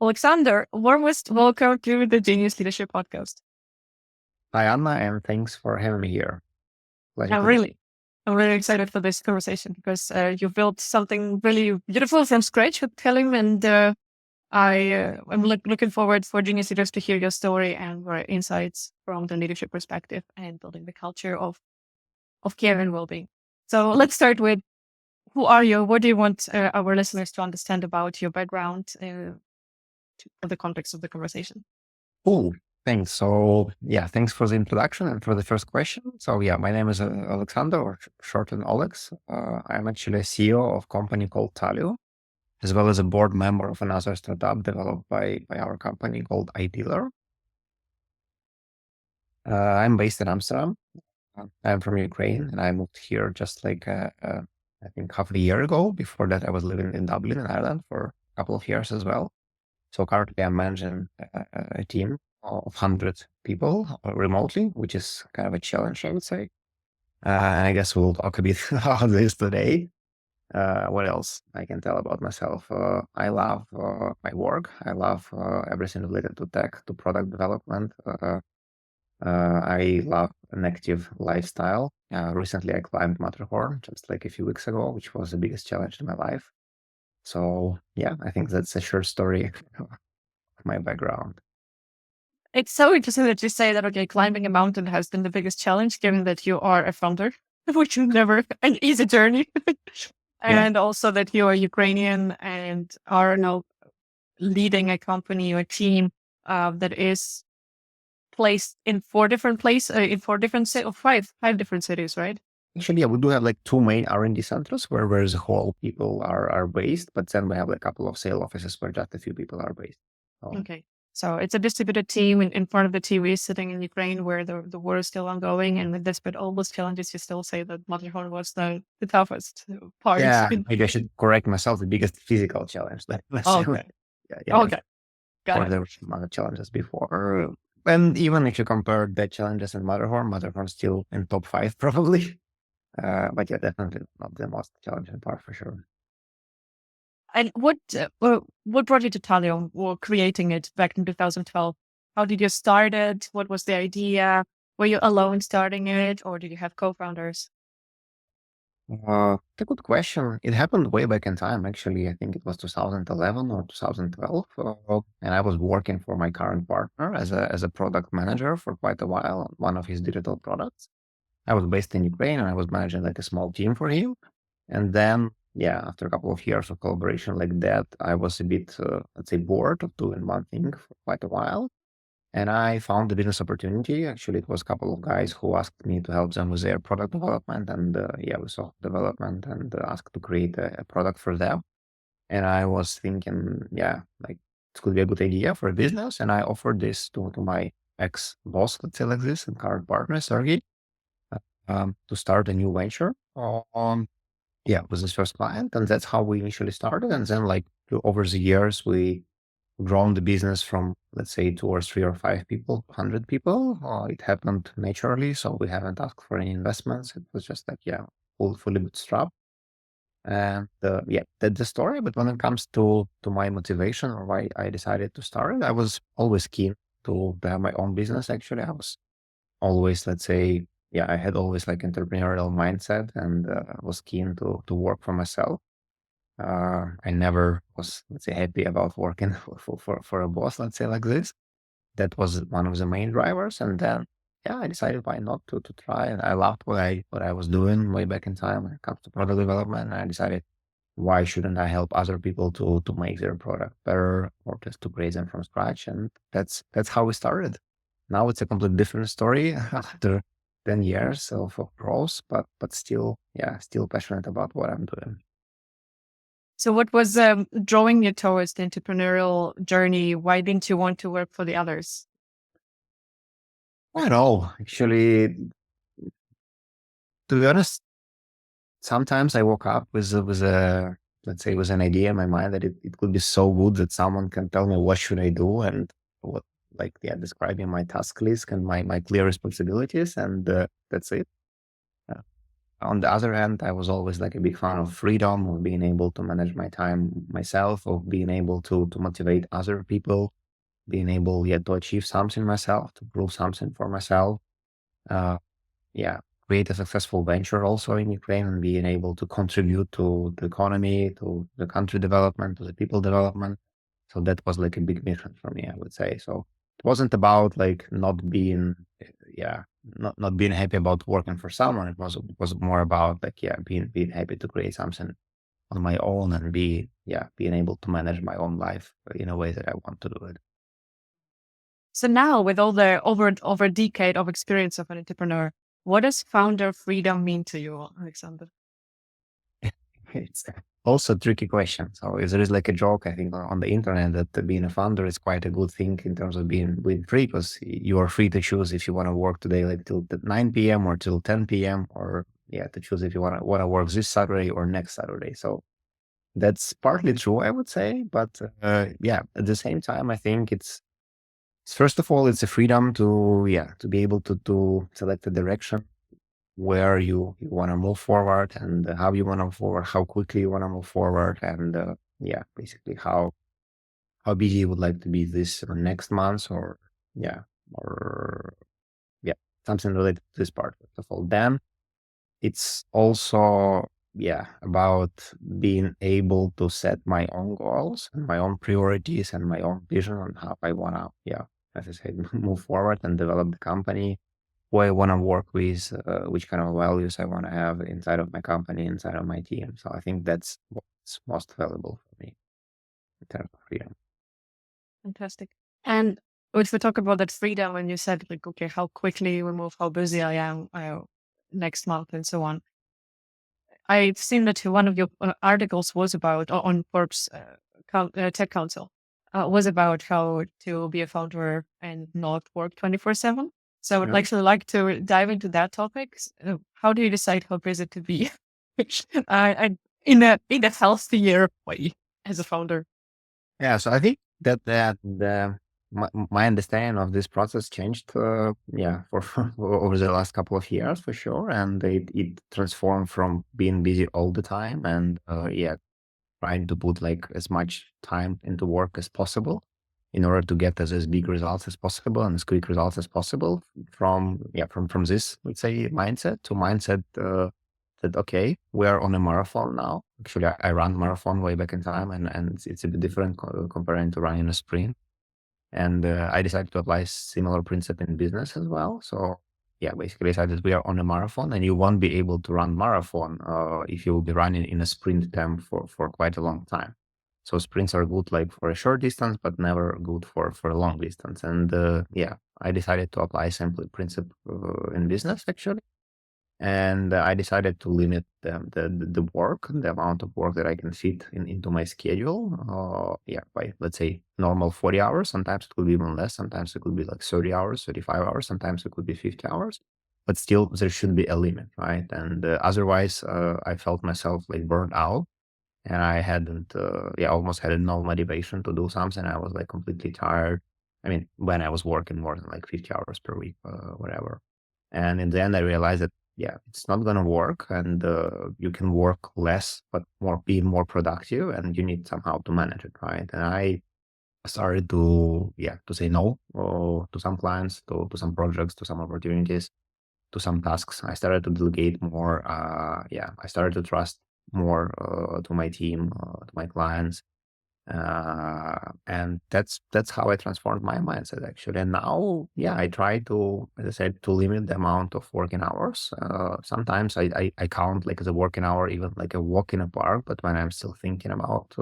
Oleksandr, warmest welcome to the Genius Leadership Podcast. Hi, Anna, and thanks for having me here. Pleasure I'm to be. really, I'm really excited for this conversation because you built something really beautiful from scratch with Tallium, and I'm looking forward for Genius Leaders to hear your story and your insights from the leadership perspective and building the culture of care and well-being. So let's start with who are you? What do you want our listeners to understand about your background for the context of the conversation? Cool. Thanks. Thanks for the introduction and for the first question. My name is Alexander, or shortened Olex. I'm actually a CEO of a company called Tallium, as well as a board member of another startup developed by our company called iDealer. I'm based in Amsterdam. I'm from Ukraine, and I moved here just I think half a year ago. Before that, I was living in Dublin, in Ireland, for a couple of years as well. So currently I'm managing a team of 100 people remotely, which is kind of a challenge, I would say. And I guess we'll talk a bit about this today. What else I can tell about myself? I love my work. I love everything related to tech, to product development. I love an active lifestyle. Recently I climbed Matterhorn just like a few weeks ago, which was the biggest challenge in my life. So yeah, I think that's a short story of my background. It's so interesting that you say that, okay, climbing a mountain has been the biggest challenge, given that you are a founder, which is never an easy journey. Yeah. And also that you are Ukrainian and are now leading a company or a team that is placed in four different five different cities, right? Actually, yeah, we do have like two main R&D centers where the whole people are based, but then we have like a couple of sales offices where just a few people are based. So, Okay. So it's a distributed team. In front of the TV is sitting in Ukraine where the war is still ongoing. And with despite all those challenges, you still say that Matterhorn was the toughest part. yeah, maybe I should correct myself. The biggest physical challenge. Let's say, Okay. yeah. Okay. Got Or it. there were some other challenges before. And even if you compare the challenges in Matterhorn's still in top 5 probably. But yeah, definitely not the most challenging part for sure. And what brought you to Tallium or creating it back in 2012? How did you start it? What was the idea? Were you alone starting it, or did you have co-founders? It's a good question. It happened way back in time, actually. I think it was 2011 or 2012. And I was working for my current partner as a product manager for quite a while on one of his digital products. I was based in Ukraine and I was managing like a small team for him. And then, yeah, after a couple of years of collaboration like that, I was a bit, let's say, bored of doing one thing for quite a while. And I found the business opportunity. Actually, it was a couple of guys who asked me to help them with their product development. And we saw development and asked to create a product for them. And I was thinking, like it could be a good idea for a business. And I offered this to my ex-boss, let's say like this, and current partner, Sergey, to start a new venture. With his first client. And that's how we initially started. And then over the years, we grown the business from, let's say, 2 or 3 or 5 people, 100 people. It happened naturally. So we haven't asked for any investments. It was just fully bootstrap. And that's the story. But when it comes to my motivation or why I decided to start it, I was always keen to have my own business. Actually, I was always, let's say, I had always like entrepreneurial mindset and was keen to work for myself. I never was, let's say, happy about working for a boss, let's say like this. That was one of the main drivers. And then, I decided why not to try. And I loved what I was doing way back in time when it comes to product development. And I decided, why shouldn't I help other people to make their product better or just to create them from scratch? And that's how we started. Now it's a completely different story after 10 years of growth, but still passionate about what I'm doing. So what was drawing you towards the entrepreneurial journey? Why didn't you want to work for the others? I don't know. Actually, to be honest, sometimes I woke up with let's say, with an idea in my mind that it could be so good that someone can tell me what should I do and what, describing my task list and my clear responsibilities, and that's it. on the other hand, I was always like a big fan of freedom, of being able to manage my time myself, of being able to motivate other people, being able yet to achieve something myself, to prove something for myself. Uh, yeah, create a successful venture also in Ukraine and being able to contribute to the economy, to the country development, to the people development. So that was like a big mission for me, I would say. So it wasn't about like not being, yeah, not being happy about working for someone. It was more about like, yeah, being happy to create something on my own and being able to manage my own life in a way that I want to do it. So now, with all the over a decade of experience of an entrepreneur, what does founder freedom mean to you, Alexander? It's also a tricky question. So there is like a joke, I think, on the internet that being a founder is quite a good thing in terms of being free, because you are free to choose if you want to work today like till 9 p.m. or till 10 p.m. or to choose if you want to work this Saturday or next Saturday. So that's partly true, I would say. But at the same time, I think first of all, it's a freedom to be able to select a direction where you want to move forward and how you want to move forward, how quickly you want to move forward, and basically how busy you would like to be this or next month, or yeah, or yeah, something related to this part. First of all, then it's also about being able to set my own goals and my own priorities and my own vision on how I want to as I said, move forward and develop the company, who I want to work with, which kind of values I want to have inside of my company, inside of my team. So I think that's what's most valuable for me in terms of freedom. Fantastic. And if we talk about that freedom, when you said like, okay, how quickly we move, how busy I am next month, and so on. I've seen that one of your articles was about on Forbes Tech Council was about how to be a founder and not work 24/7. So I would Yeah. actually like to dive into that topic. How do you decide how busy to be and in a healthier way as a founder? Yeah. So I think my understanding of this process changed, for over the last couple of years for sure, and it transformed from being busy all the time and trying to put like as much time into work as possible in order to get as big results as possible and as quick results as possible from this, let's say, mindset to mindset that, okay, we are on a marathon now. Actually, I ran marathon way back in time, and it's a bit different comparing to running a sprint. And I decided to apply similar principle in business as well. So basically decided we are on a marathon, and you won't be able to run marathon if you will be running in a sprint time for quite a long time. So sprints are good like for a short distance, but never good for a long distance. And I decided to apply simple principle in business actually. And I decided to limit the work, the amount of work that I can fit into my schedule. By let's say normal 40 hours. Sometimes it could be even less. Sometimes it could be like 30 hours, 35 hours. Sometimes it could be 50 hours. But still, there should be a limit, right? And otherwise, I felt myself like burned out, and I hadn't, almost had no motivation to do something. I was like completely tired. I mean, when I was working more than like 50 hours per week, whatever. And in the end, I realized that, it's not going to work, and you can work less, but be more productive, and you need somehow to manage it, right? And I started to say no to some clients, to some projects, to some opportunities, to some tasks. I started to delegate more. I started to trust more to my team, to my clients, and that's how I transformed my mindset actually. And now, I try to, as I said, to limit the amount of working hours. Sometimes I count like as a working hour, even like a walk in a park, but when I'm still thinking about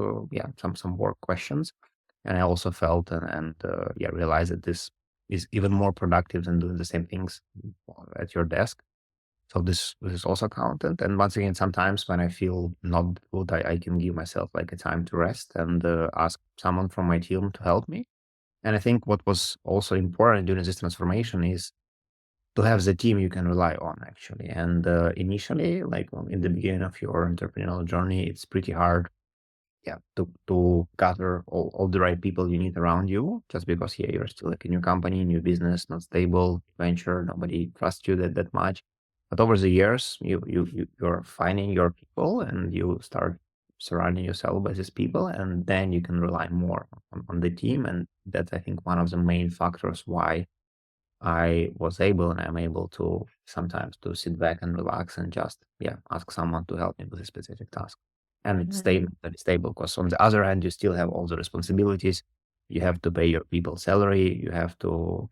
some work questions. And I also felt and realized that this is even more productive than doing the same things at your desk. So this is also counted. And once again, sometimes when I feel not good, I can give myself like a time to rest and ask someone from my team to help me. And I think what was also important during this transformation is to have the team you can rely on actually. And initially, like in the beginning of your entrepreneurial journey, it's pretty hard to gather all the right people you need around you, just because you're still like a new company, new business, not stable venture, nobody trusts you that much. But over the years, you're finding your people and you start surrounding yourself by these people, and then you can rely more on the team. And that's, I think, one of the main factors why I was able and I'm able to sometimes to sit back and relax and just ask someone to help me with a specific task. And it's Mhm. stable, very stable. Because on the other hand, you still have all the responsibilities. You have to pay your people salary. You have to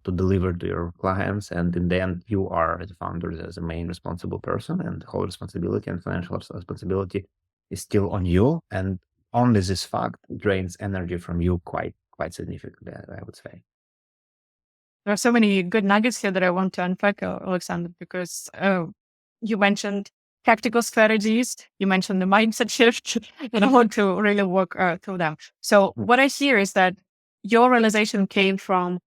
to deliver to your clients, and in the end, you are as a founder the main responsible person, and the whole responsibility and financial responsibility is still on you. And only this fact drains energy from you quite significantly, I would say. There are so many good nuggets here that I want to unpack, Alexander, because you mentioned tactical strategies, you mentioned the mindset shift, and I want to really work through them. So what I hear is that your realization came from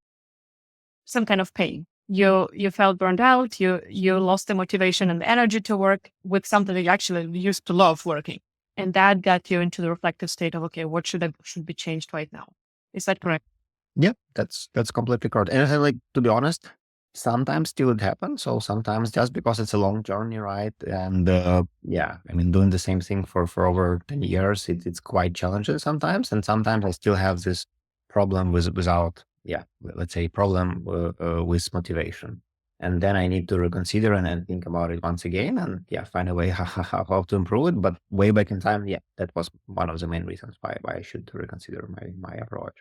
some kind of pain. You felt burned out. You lost the motivation and the energy to work with something that you actually used to love working, and that got you into the reflective state of, okay, what should be changed right now? Is that correct? Yeah, that's completely correct. And like, to be honest, sometimes still it happens. So sometimes just because it's a long journey, right? And I mean, doing the same thing for over 10 years, it's quite challenging sometimes. And sometimes I still have this problem without, let's say problem with motivation. And then I need to reconsider and think about it once again and find a way how to improve it. But way back in time, that was one of the main reasons why I should reconsider my approach.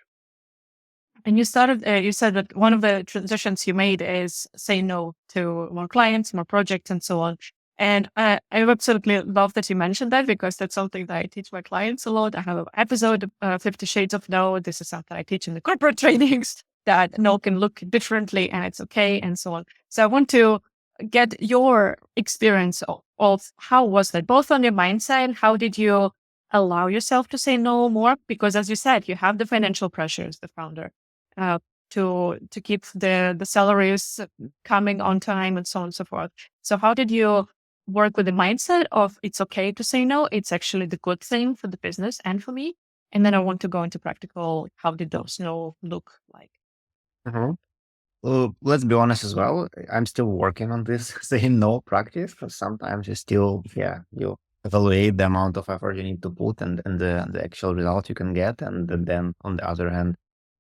And you said that one of the transitions you made is say no to more clients, more projects, and so on. And I absolutely love that you mentioned that, because that's something that I teach my clients a lot. I have an episode, 50 Shades of No. This is something I teach in the corporate trainings, that no can look differently and it's okay, and so on. So I want to get your experience of how was that, both on your mindset, how did you allow yourself to say no more? Because as you said, you have the financial pressures, the founder, uh, to keep the salaries coming on time and so on and so forth. So how did you work with the mindset of it's okay to say no? It's actually the good thing for the business and for me. And then I want to go into practical. How did those no look like? Mhm. Well, let's be honest as well. I'm still working on this saying no practice because sometimes you still, you evaluate the amount of effort you need to put and the actual result you can get. And then on the other hand,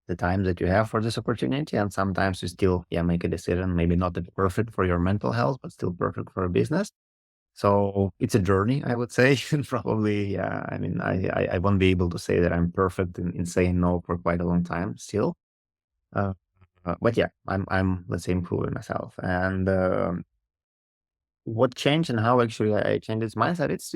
the time that you have for this opportunity. And sometimes you still, make a decision, maybe not that perfect for your mental health, but still perfect for a business. So it's a journey, I would say. And probably, I mean, I won't be able to say that I'm perfect in saying no for quite a long time still. Uh, but I'm let's say improving myself. And what changed and how actually I changed this mindset? It's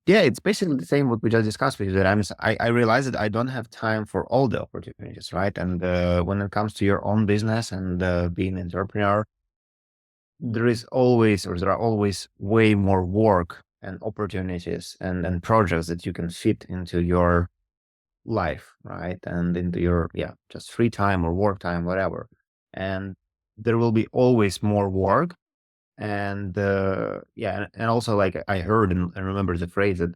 it's basically the same what we just discussed with you. That I realize that I don't have time for all the opportunities, right? And when it comes to your own business and being an entrepreneur, there are always way more work and opportunities and projects that you can fit into your life, right? And into your, just free time or work time, whatever. And there will be always more work. And and also like I heard and remember the phrase that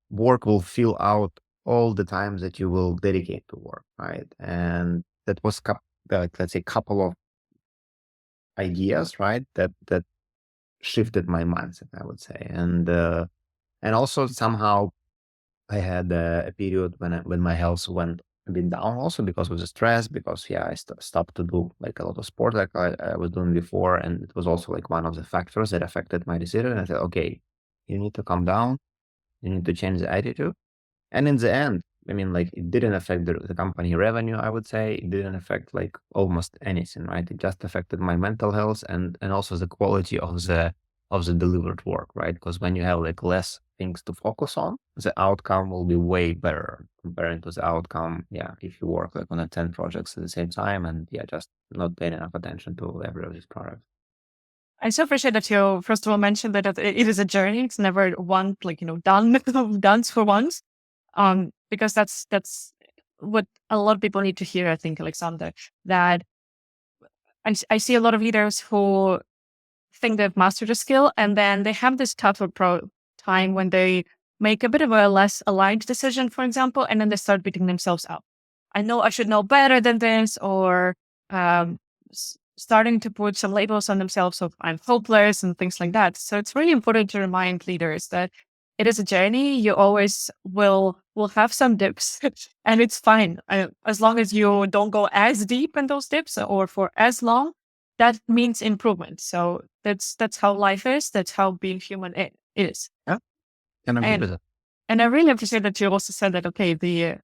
work will fill out all the times that you will dedicate to work, right? And that was like, let's say, couple of ideas, right? That shifted my mindset, I would say. And also somehow I had a period when my health went a bit down also because of the stress, because I stopped to do like a lot of sport like I was doing before. And it was also like one of the factors that affected my decision. I said, okay, you need to calm down, you need to change the attitude. And in the end, I mean, like it didn't affect the company revenue, I would say. It didn't affect like almost anything, right? It just affected my mental health and also the quality of the delivered work, right? Because when you have like less things to focus on, the outcome will be way better comparing to the outcome, if you work like on a 10 projects at the same time and just not paying enough attention to every of these products. I so appreciate that you first of all mentioned that it is a journey. It's never one, like, done done for once. Because that's what a lot of people need to hear, I think, Alexander, that I see a lot of leaders who think they've mastered a skill, and then they have this tougher time when they make a bit of a less aligned decision, for example, and then they start beating themselves up. I know I should know better than this, or um, starting to put some labels on themselves of I'm hopeless and things like that. So it's really important to remind leaders that it is a journey. You always will have some dips and it's fine. As long as you don't go as deep in those dips or for as long, that means improvement. So that's how life is. That's how being human is. Yeah, can agree And with it. and I really appreciate that you also said that, okay, the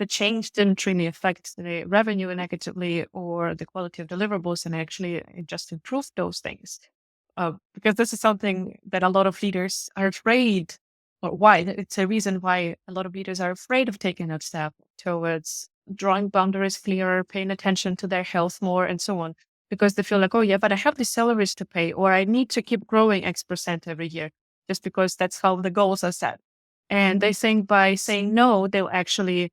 change didn't really affect the revenue negatively or the quality of deliverables, and actually it just improved those things. Because this is something that a lot of leaders are afraid, or why it's a reason why a lot of leaders are afraid of taking that step towards drawing boundaries clearer, paying attention to their health more, and so on. Because they feel like, oh yeah, but I have these salaries to pay, or I need to keep growing X% every year, just because that's how the goals are set. And they think by saying no, they'll actually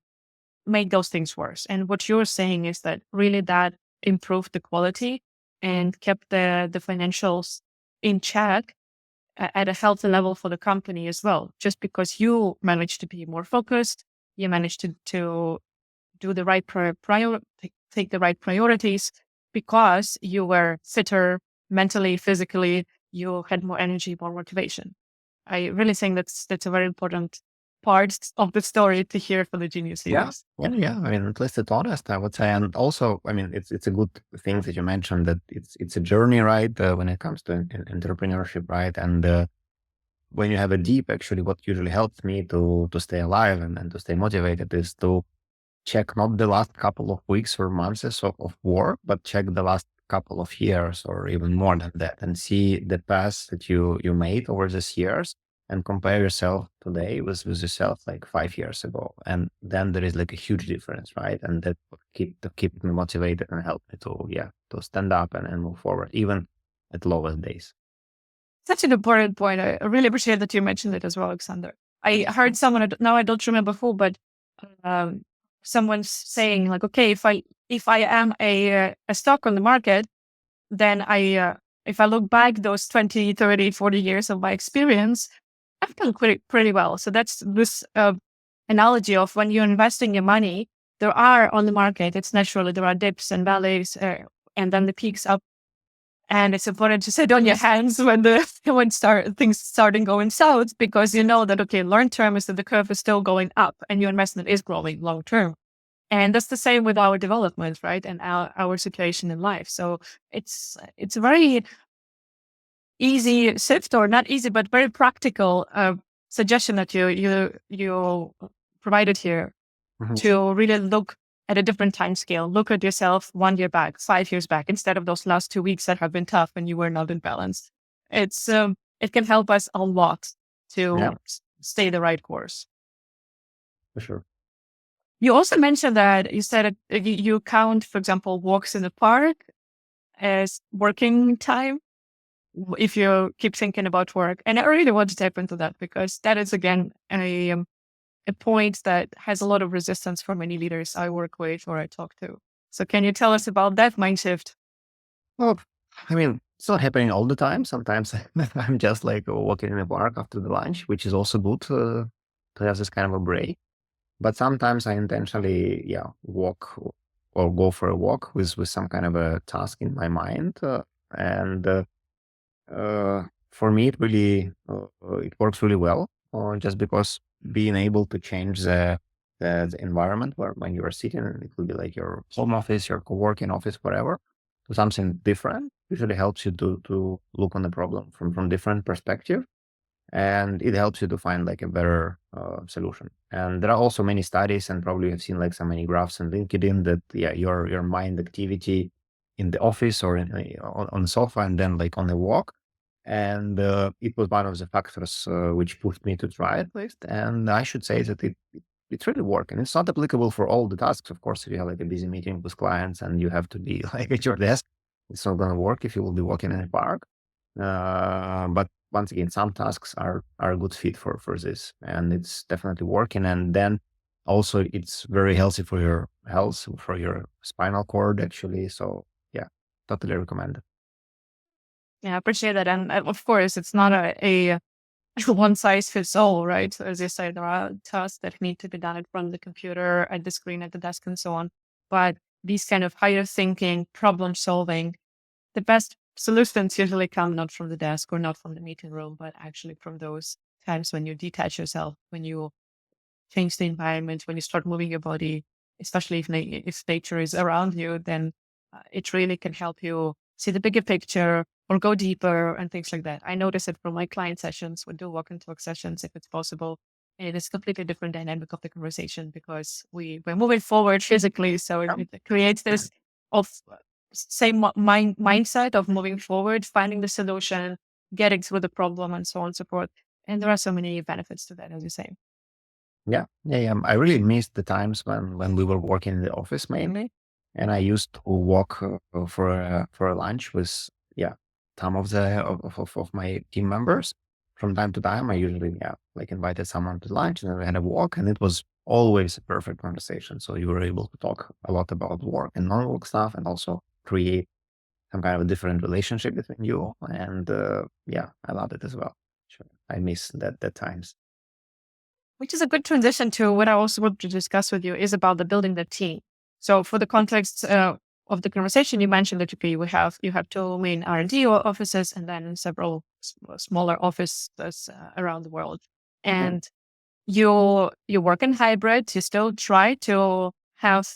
make those things worse. And what you're saying is that really that improved the quality and kept the financials in check at a healthy level for the company as well. Just because you managed to be more focused, you managed to do the right take the right priorities because you were fitter mentally, physically, you had more energy, more motivation. I really think that's a very important part of the story to hear from the genius Yeah, leaders. yeah. I mean, at least it's honest, I would say. And also, I mean, it's a good thing that you mentioned that it's a journey, right? When it comes to entrepreneurship, right? And when you have a deep, actually, what usually helps me to stay alive and to stay motivated is to check not the last couple of weeks or months of work, but check the last couple of years or even more than that, and see the path that you made over these years, and compare yourself today with yourself like 5 years ago. And then there is like a huge difference, right? And that would keep me motivated and help me to stand up and move forward, even at lowest days. Such an important point. I really appreciate that you mentioned it as well, Alexander. I heard someone, now I don't remember who, but um, someone's saying like, okay, if I am a stock on the market, then if I look back those 20, 30, 40 years of my experience, I've done pretty well. So that's this analogy of when you're investing your money, there are on the market, it's naturally, there are dips and valleys, and then the peaks up. And it's important to sit on your hands when things starting going south, because you know that, okay, long term is that the curve is still going up and your investment is growing long term. And that's the same with our development, right? And our situation in life. So it's a very easy shift, or not easy, but very practical suggestion that you provided here Mhm. to really look at a different time scale. Look at yourself 1 year back, 5 years back, instead of those last 2 weeks that have been tough and you were not in balance. It can help us a lot Yeah, to stay the right course. for sure. You also mentioned that you said you count, for example, walks in the park as working time if you keep thinking about work. And I really want to tap into that because that is, again, a point that has a lot of resistance for many leaders I work with or I talk to. So can you tell us about that mind shift? Well, I mean, it's not happening all the time. Sometimes I'm just like walking in the park after the lunch, which is also good to have this kind of a break. But sometimes I intentionally, walk or go for a walk with some kind of a task in my mind. And For me, it works really well, just because being able to change the environment where when you are sitting, it could be like your home office, your co-working office, whatever, to something different usually helps you to look on the problem from different perspective, and it helps you to find like a better solution. And there are also many studies, and probably you've seen like so many graphs on LinkedIn that your mind activity in the office or on the sofa, and then like on the walk. And it was one of the factors which pushed me to try at least. And I should say that it's really working. It's not applicable for all the tasks, of course. If you have like a busy meeting with clients and you have to be like at your desk, it's not going to work if you will be walking in a park. But once again, some tasks are a good fit for this, and it's definitely working. And then also it's very healthy for your health, for your spinal cord, actually. So yeah, totally recommend it. Yeah, I appreciate that. And of course, it's not a one size fits all, right? So as you say, there are tasks that need to be done in front of the computer, at the screen, at the desk, and so on. But these kind of higher thinking, problem solving, the best solutions usually come not from the desk or not from the meeting room, but actually from those times when you detach yourself, when you change the environment, when you start moving your body, especially if nature is around you, then it really can help you see the bigger picture or go deeper and things like that. I notice it from my client sessions. We do walk and talk sessions if it's possible. And it's completely different dynamic of the conversation because we're moving forward physically. So it creates this of same mindset of moving forward, finding the solution, getting through the problem and so on and so forth. And there are so many benefits to that, as you say. Yeah. I really missed the times when we were working in the office mainly, and I used to walk for a lunch with some of of my team members. From time to time, I usually like invited someone to lunch, and then we had a walk, and it was always a perfect conversation. So you were able to talk a lot about work and non-work stuff, and also create some kind of a different relationship between you. And I loved it as well. Sure, I miss that times. Which is a good transition to what I also want to discuss with you is about the building the team. So for the context of the conversation, you mentioned that you have two main R&D offices and then several smaller offices around the world. And you work in hybrid. You still try to have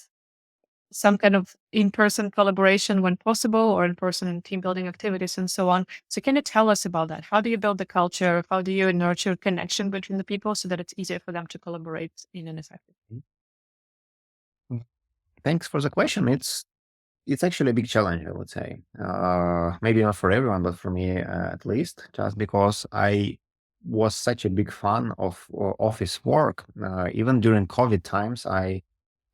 some kind of in-person collaboration when possible or in-person team building activities and so on. So can you tell us about that? How do you build the culture? How do you nurture connection between the people so that it's easier for them to collaborate in an effective way? Mm. Thanks for the question. It's actually a big challenge, I would say. Maybe not for everyone, but for me at least, just because I was such a big fan of office work. Even during COVID times, I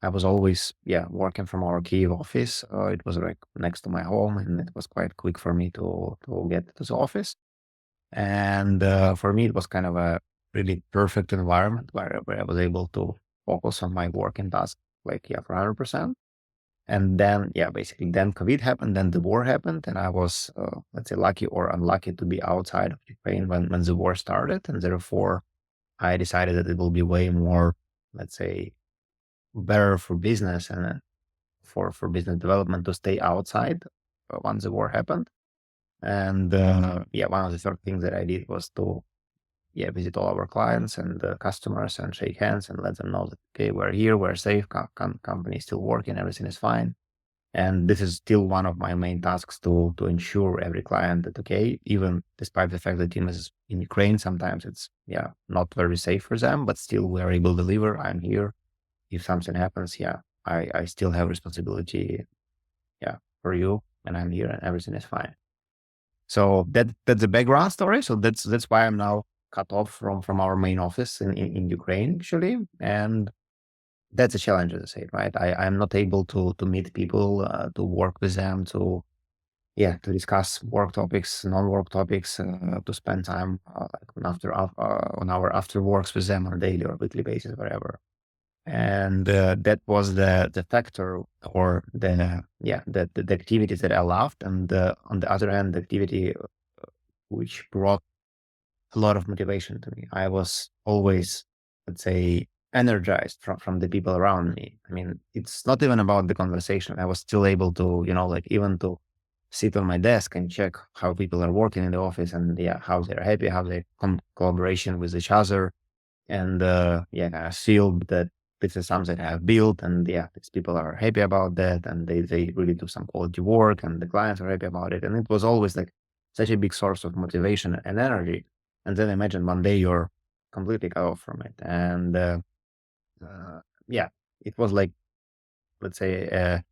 was always working from our Kyiv office. It was like next to my home, and it was quite quick for me to get to the office. And for me, it was kind of a really perfect environment where I was able to focus on my work and task like for 100%. And then, basically, then COVID happened, then the war happened, and I was, let's say, lucky or unlucky to be outside of Ukraine when the war started. And therefore, I decided that it will be way more, let's say, better for business and for business development to stay outside once the war happened. And one of the third things that I did was to visit all our clients and customers and shake hands and let them know that okay, we're here, we're safe, company is still working, everything is fine. And this is still one of my main tasks to ensure every client that okay, even despite the fact that team is in Ukraine, sometimes it's not very safe for them, but still we are able to deliver. I'm here. If something happens, I still have responsibility, for you, and I'm here, and everything is fine. So that's the background story. So that's why I'm now cut off from our main office in Ukraine, actually, and that's a challenge, as I say, right? I'm not able to meet people, to work with them, to discuss work topics, non-work topics, to spend time like on our after works with them on a daily or weekly basis, wherever. And that was the factor or the activities that I loved, and on the other hand, the activity which brought a lot of motivation to me. I was always, let's say, energized from the people around me. I mean, it's not even about the conversation. I was still able to, like even to sit on my desk and check how people are working in the office and how they're happy, how they collaboration with each other. And I feel that this is something I have built, and these people are happy about that, and they really do some quality work, and the clients are happy about it. And it was always like such a big source of motivation and energy. And then imagine one day you're completely cut off from it. And uh, yeah, it was like, let's say, a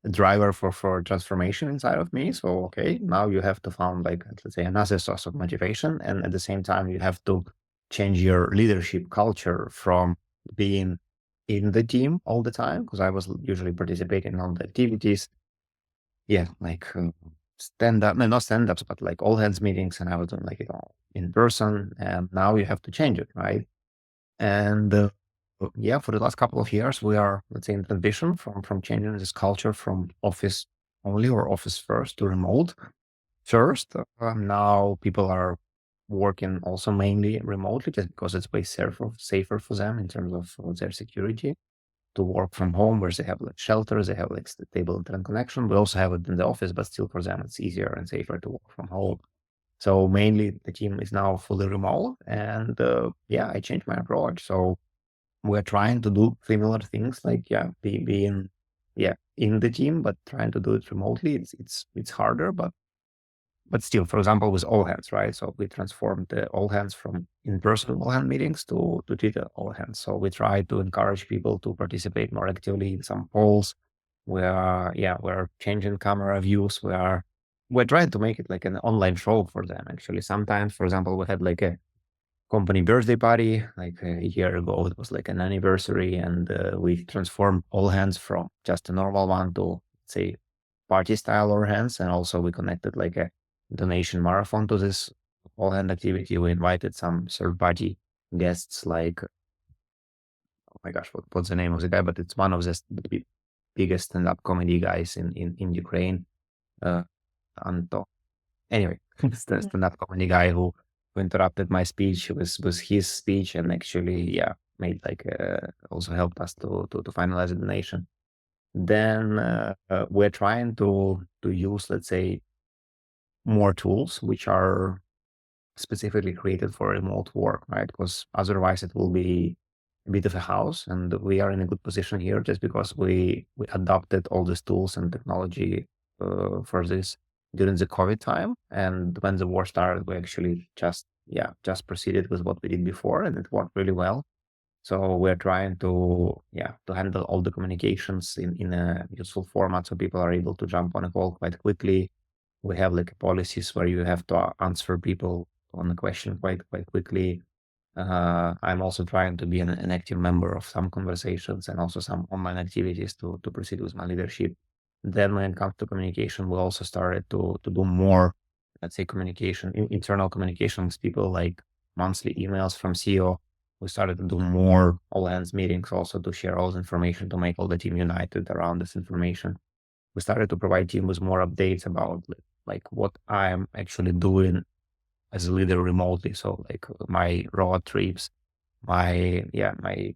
driver for transformation inside of me. So, okay, now you have to find like, let's say, another source of motivation. And at the same time, you have to change your leadership culture from being in the team all the time, because I was usually participating in all the activities. Like stand up, no, not stand ups, but like all hands meetings. And I was doing like it all in person. And now you have to change it, right? And for the last couple of years, we are, let's say, in transition from changing this culture from office only or office first to remote first. Now people are working also mainly remotely just because it's way safer for them in terms of their security to work from home, where they have like shelters, they have like stable internet connection. We also have it in the office, but still for them it's easier and safer to work from home. So mainly the team is now fully remote, and I changed my approach. So we're trying to do similar things, like being in the team, but trying to do it remotely. It's harder, but still, for example, with all hands, right? So we transformed the all hands from in-person all hand meetings to digital all hands. So we try to encourage people to participate more actively in some polls. We're changing camera views. We're trying to make it like an online show for them. Actually, sometimes, for example, we had like a company birthday party like a year ago. It was like an anniversary, and we transformed all hands from just a normal one to, say, party style all hands. And also we connected like a donation marathon to this all hand activity. We invited some third party guests, like, oh my gosh, what's the name of the guy? But it's one of the biggest stand-up comedy guys in Ukraine, Anto. Anyway, it's the stand-up comedy guy who interrupted my speech with his speech, and actually, made like also helped us to finalize the donation. Then we're trying to use, let's say, more tools which are specifically created for remote work, right? Because otherwise it will be a bit of a house, and we are in a good position here just because we adopted all these tools and technology for this during the COVID time. And when the war started, we actually just proceeded with what we did before, and it worked really well. So we're trying to handle all the communications in a useful format, so people are able to jump on a call quite quickly. We have like policies where you have to answer people on a question quite quickly. I'm also trying to be an active member of some conversations and also some online activities to proceed with my leadership. Then when it comes to communication, we also started to do more, let's say, internal communication with people, like monthly emails from CEO. We started to do more all hands meetings also to share all this information, to make all the team united around this information. We started to provide team with more updates about like what I'm actually doing as a leader remotely. So like my road trips, my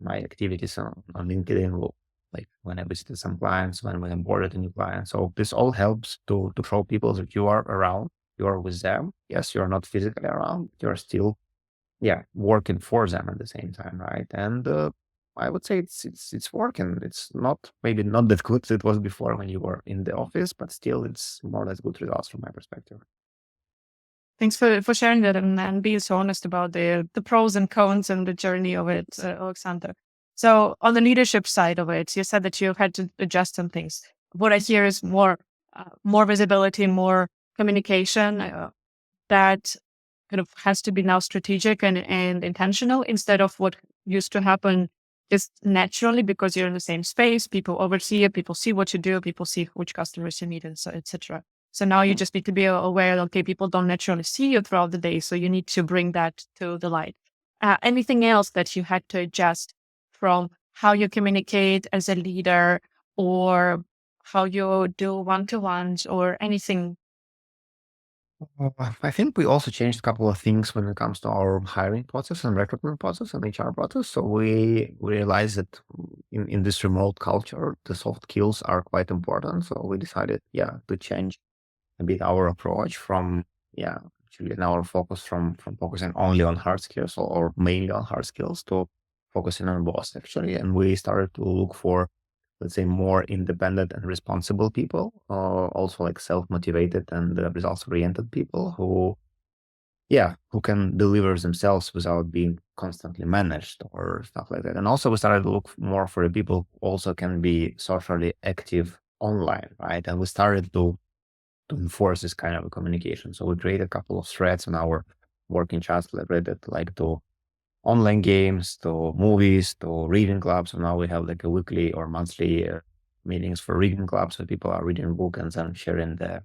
activities on LinkedIn, like when I visited some clients, when we onboarded a new client. So this all helps to show people that you are around, you are with them. Yes, you're not physically around, but you're still working for them at the same time, right? And I would say it's working. It's maybe not that good as it was before when you were in the office, but still it's more or less good results from my perspective. Thanks for sharing that and being so honest about the pros and cons and the journey of it, Alexander. So on the leadership side of it, you said that you had to adjust some things. What I hear is more visibility, more communication that kind of has to be now strategic and intentional, instead of what used to happen just naturally because you're in the same space. People oversee it, people see what you do, people see which customers you meet, and so etc. So now you just need to be aware, okay, people don't naturally see you throughout the day, so you need to bring that to the light. Anything else that you had to adjust from how you communicate as a leader, or how you do one-to-ones, or anything? I think we also changed a couple of things when it comes to our hiring process and recruitment process and HR process. So we realized that in this remote culture, the soft skills are quite important. So we decided, to change a bit our approach from, actually in our focus from focusing only on hard skills or mainly on hard skills to focusing on both, actually. And we started to look for, let's say, more independent and responsible people, also like self-motivated and results-oriented people who can deliver themselves without being constantly managed or stuff like that. And also we started to look more for the people who also can be socially active online, right? And we started to enforce this kind of communication. So we created a couple of threads on our working chat related like to online games, to movies, to reading clubs. So now we have like a weekly or monthly meetings for reading clubs, so people are reading a book and then sharing the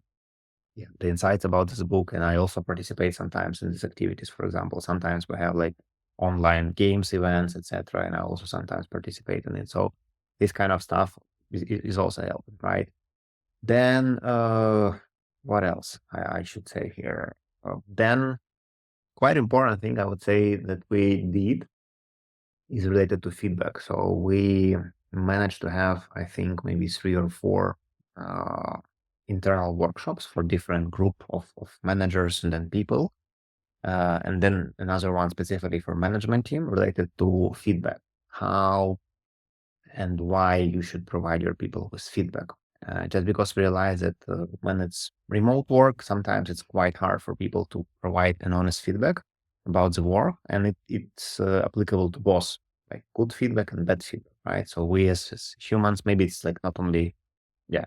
insights about this book. And I also participate sometimes in these activities. For example, sometimes we have like online games events, etc. And I also sometimes participate in it. So this kind of stuff is also helping, right? Then what else I should say here? Then quite important thing I would say that we did is related to feedback. So we managed to have, I think, maybe 3 or 4 internal workshops for different group of managers and then people. And then another one specifically for management team related to feedback, how and why you should provide your people with feedback. Just because we realize that when it's remote work, sometimes it's quite hard for people to provide an honest feedback about the work, and it's applicable to both, like good feedback and bad feedback, right? So we as humans, maybe it's like not only, yeah,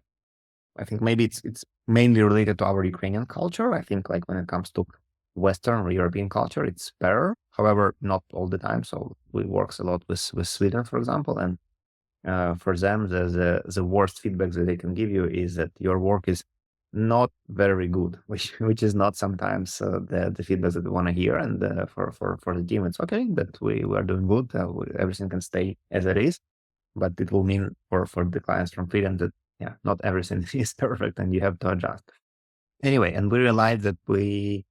I think maybe it's mainly related to our Ukrainian culture. I think like when it comes to Western or European culture, it's better. However, not all the time. So we works a lot with Sweden, for example, and for them, the worst feedback that they can give you is that your work is not very good, which is not sometimes the feedback that we want to hear. And for the team, it's okay that we are doing good. Everything can stay as it is, but it will mean for the clients from Sweden that not everything is perfect and you have to adjust. Anyway, and we realized that we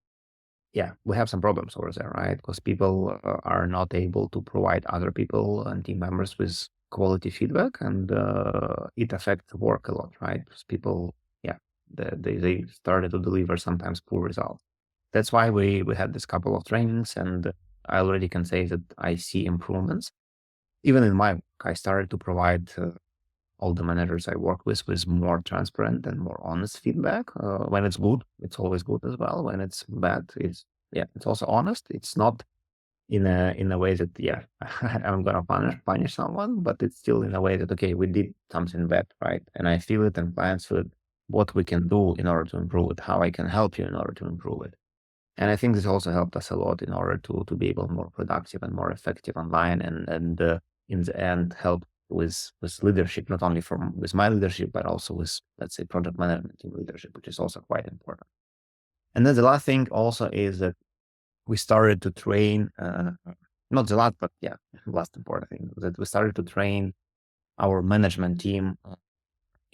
have some problems over there, right? Because people are not able to provide other people and team members with quality feedback, and it affects work a lot, right? Because people, they started to deliver sometimes poor results. That's why we had this couple of trainings, and I already can say that I see improvements. Even in my work, I started to provide all the managers I work with more transparent and more honest feedback. When it's good, it's always good as well. When it's bad, it's also honest. It's not in a way that I'm gonna punish someone, but it's still in a way that okay, we did something bad, right? And I feel it, and clients feel it. What we can do in order to improve it, how I can help you in order to improve it. And I think this also helped us a lot in order to be able more productive and more effective online, and in the end help with leadership, not only with my leadership, but also with, let's say, project management team leadership, which is also quite important. And then the last thing also is that we started to train, not the last, but last important thing, that we started to train our management team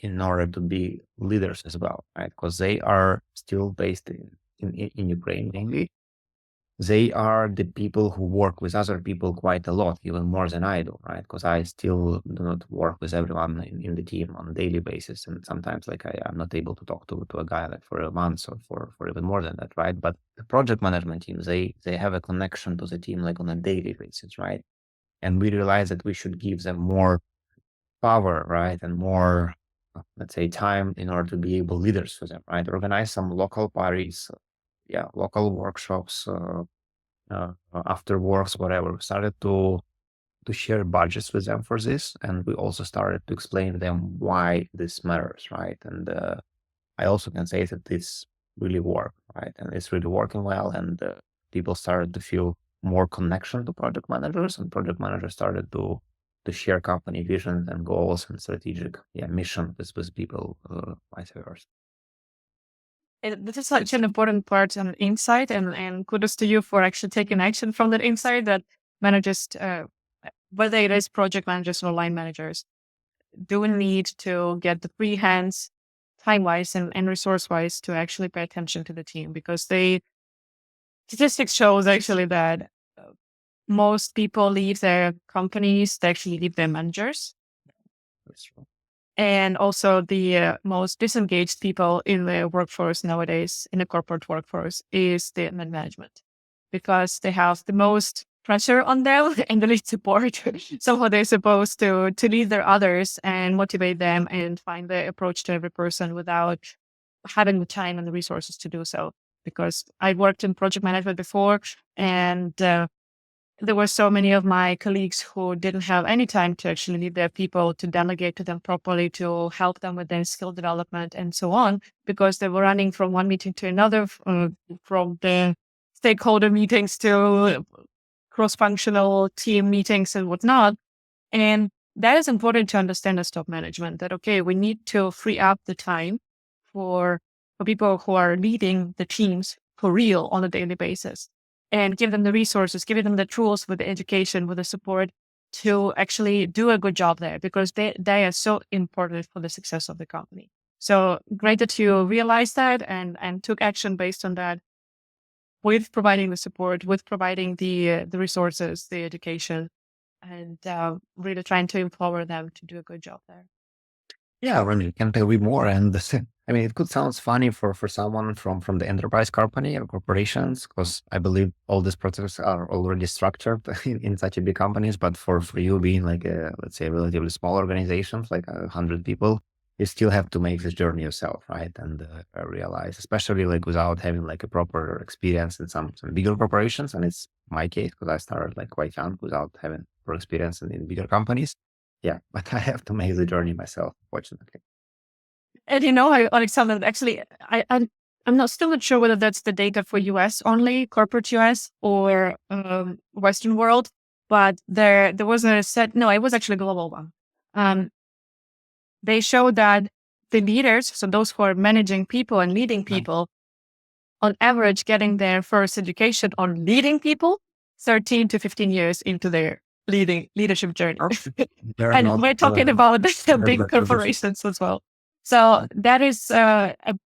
in order to be leaders as well, right? Because they are still based in Ukraine mainly. They are the people who work with other people quite a lot, even more than I do, right? Because I still do not work with everyone in the team on a daily basis. And sometimes like I'm not able to talk to a guy like for a month or for even more than that, right? But the project management team, they have a connection to the team like on a daily basis, right? And we realize that we should give them more power, right? And more, let's say, time in order to be able leaders for them, right? Organize some local parties, local workshops, after works, whatever. We started to share budgets with them for this, and we also started to explain to them why this matters, right? And I also can say that this really worked, right? And it's really working well, and people started to feel more connection to project managers, and project managers started to share company vision and goals and strategic mission with people, vice versa. This is such an important part and insight, and kudos to you for actually taking action from that insight that managers, whether it is project managers or line managers, do need to get the free hands time-wise and resource-wise to actually pay attention to the team, because statistics shows actually that most people leave their companies, they actually leave their managers. That's true. And also the most disengaged people in the workforce nowadays, in the corporate workforce, is the management, because they have the most pressure on them and the least support. Somehow they're supposed to lead their others and motivate them and find the approach to every person without having the time and the resources to do so. Because I worked in project management before, and there were so many of my colleagues who didn't have any time to actually lead their people, to delegate to them properly, to help them with their skill development and so on, because they were running from one meeting to another, from the stakeholder meetings to cross-functional team meetings and whatnot. And that is important to understand as top management, that, okay, we need to free up the time for people who are leading the teams for real on a daily basis, and give them the resources, give them the tools with the education, with the support to actually do a good job there, because they are so important for the success of the company. So great that you realized that and took action based on that, with providing the support, with providing the resources, the education, and really trying to empower them to do a good job there. Yeah, Ronnie, can't agree more. And I mean, it could sound funny for someone from the enterprise company or corporations, because I believe all these processes are already structured in such a big companies. But for you being like a, let's say, relatively small organizations, like 100 people, you still have to make this journey yourself, right? And realize, especially like without having like a proper experience in some bigger corporations. And it's my case because I started like quite young without having proper experience in bigger companies. Yeah, but I have to make the journey myself, fortunately. And Alexander, actually, I'm not still not sure whether that's the data for US only, corporate US, or Western world, but there was a set. No, it was actually a global one. They showed that the leaders, so those who are managing people and leading people, on average, getting their first education on leading people 13 to 15 years into their leadership journey. And we're talking about the big corporations as well. So that is a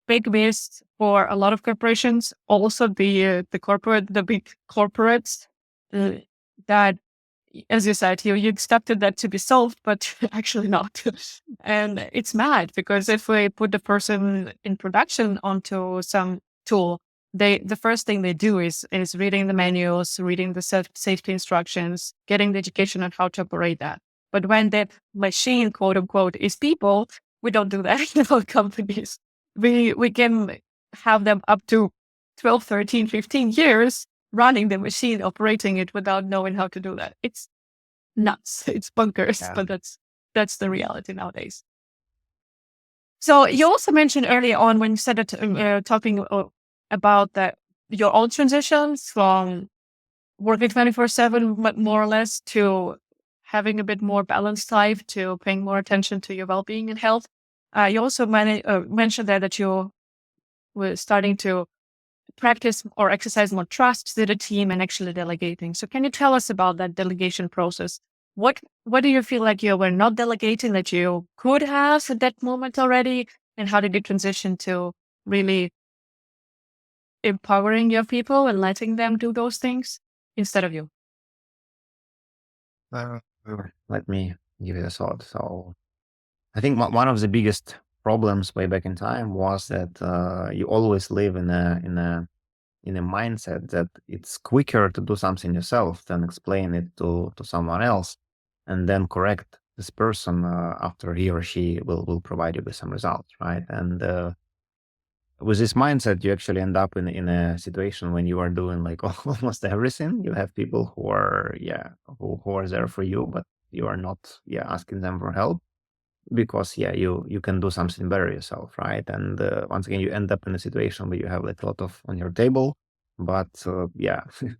big miss for a lot of corporations. Also, the big corporates that, as you said, you expected that to be solved, but actually not. And it's mad because if we put the person in production onto some tool, the first thing they do is reading the manuals, reading the safety instructions, getting the education on how to operate that. But when that machine, quote unquote, is people, we don't do that in our companies. We can have them up to 12, 13, 15 years running the machine, operating it without knowing how to do that. It's nuts. It's bonkers, Yeah. but that's the reality nowadays. So you also mentioned earlier on when you said that talking about your own transitions from working 24/7, more or less, to having a bit more balanced life, to paying more attention to your well-being and health. You also mentioned there that you were starting to practice or exercise more trust to the team and actually delegating. So can you tell us about that delegation process? What do you feel like you were not delegating that you could have at that moment already? And how did you transition to really empowering your people and letting them do those things instead of you? Uh, Let me give it a thought. So I think one of the biggest problems way back in time was that you always live in a mindset that it's quicker to do something yourself than explain it to someone else and then correct this person after he or she will provide you with some results, right? And with this mindset, you actually end up in a situation when you are doing like almost everything. You have people who are, who are there for you, but you are not, asking them for help because, you can do something better yourself, right? And once again, you end up in a situation where you have like a lot of on your table, but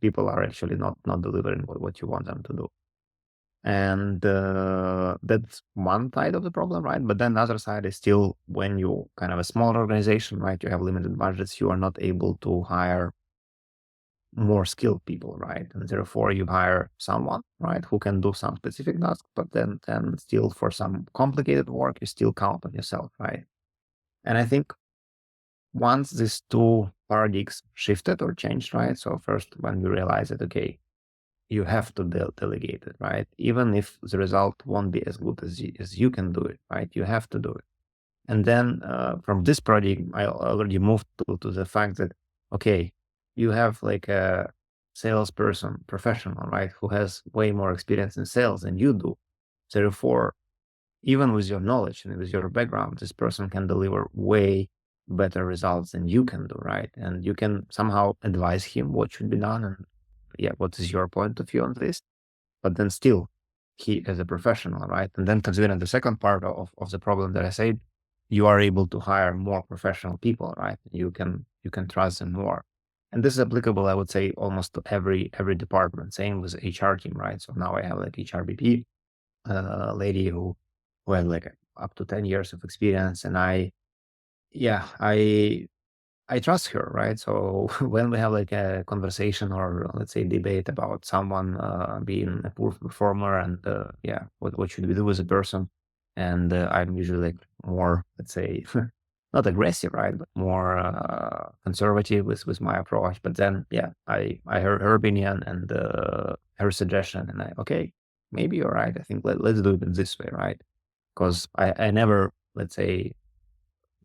people are actually not delivering what you want them to do. And that's one side of the problem, right? But then the other side is still when you kind of a small organization, right? You have limited budgets, you are not able to hire more skilled people, right? And therefore you hire someone, right, who can do some specific task, but then still for some complicated work, you still count on yourself, right? And I think once these two paradigms shifted or changed, right? So first when we realize that, okay, you have to delegate it, right? Even if the result won't be as good as you can do it, right? You have to do it. And then from this project, I already moved to the fact that, okay, you have like a salesperson, professional, right, who has way more experience in sales than you do. Therefore, even with your knowledge and with your background, this person can deliver way better results than you can do, right? And you can somehow advise him what should be done and what is your point of view on this? But then still, he is a professional, right? And then considering the second part of the problem that I said, you are able to hire more professional people, right? You can trust them more. And this is applicable, I would say, almost to every department. Same with HR team, right? So now I have like HRBP, lady who had like up to 10 years of experience, and I trust her, right? So when we have like a conversation or let's say debate about someone being a poor performer and what should we do with a person, and I'm usually like more, let's say, not aggressive, right, but more conservative with my approach. But then I heard her opinion and her suggestion, and okay, maybe you're right. I think let's do it this way, right? Because I never, let's say,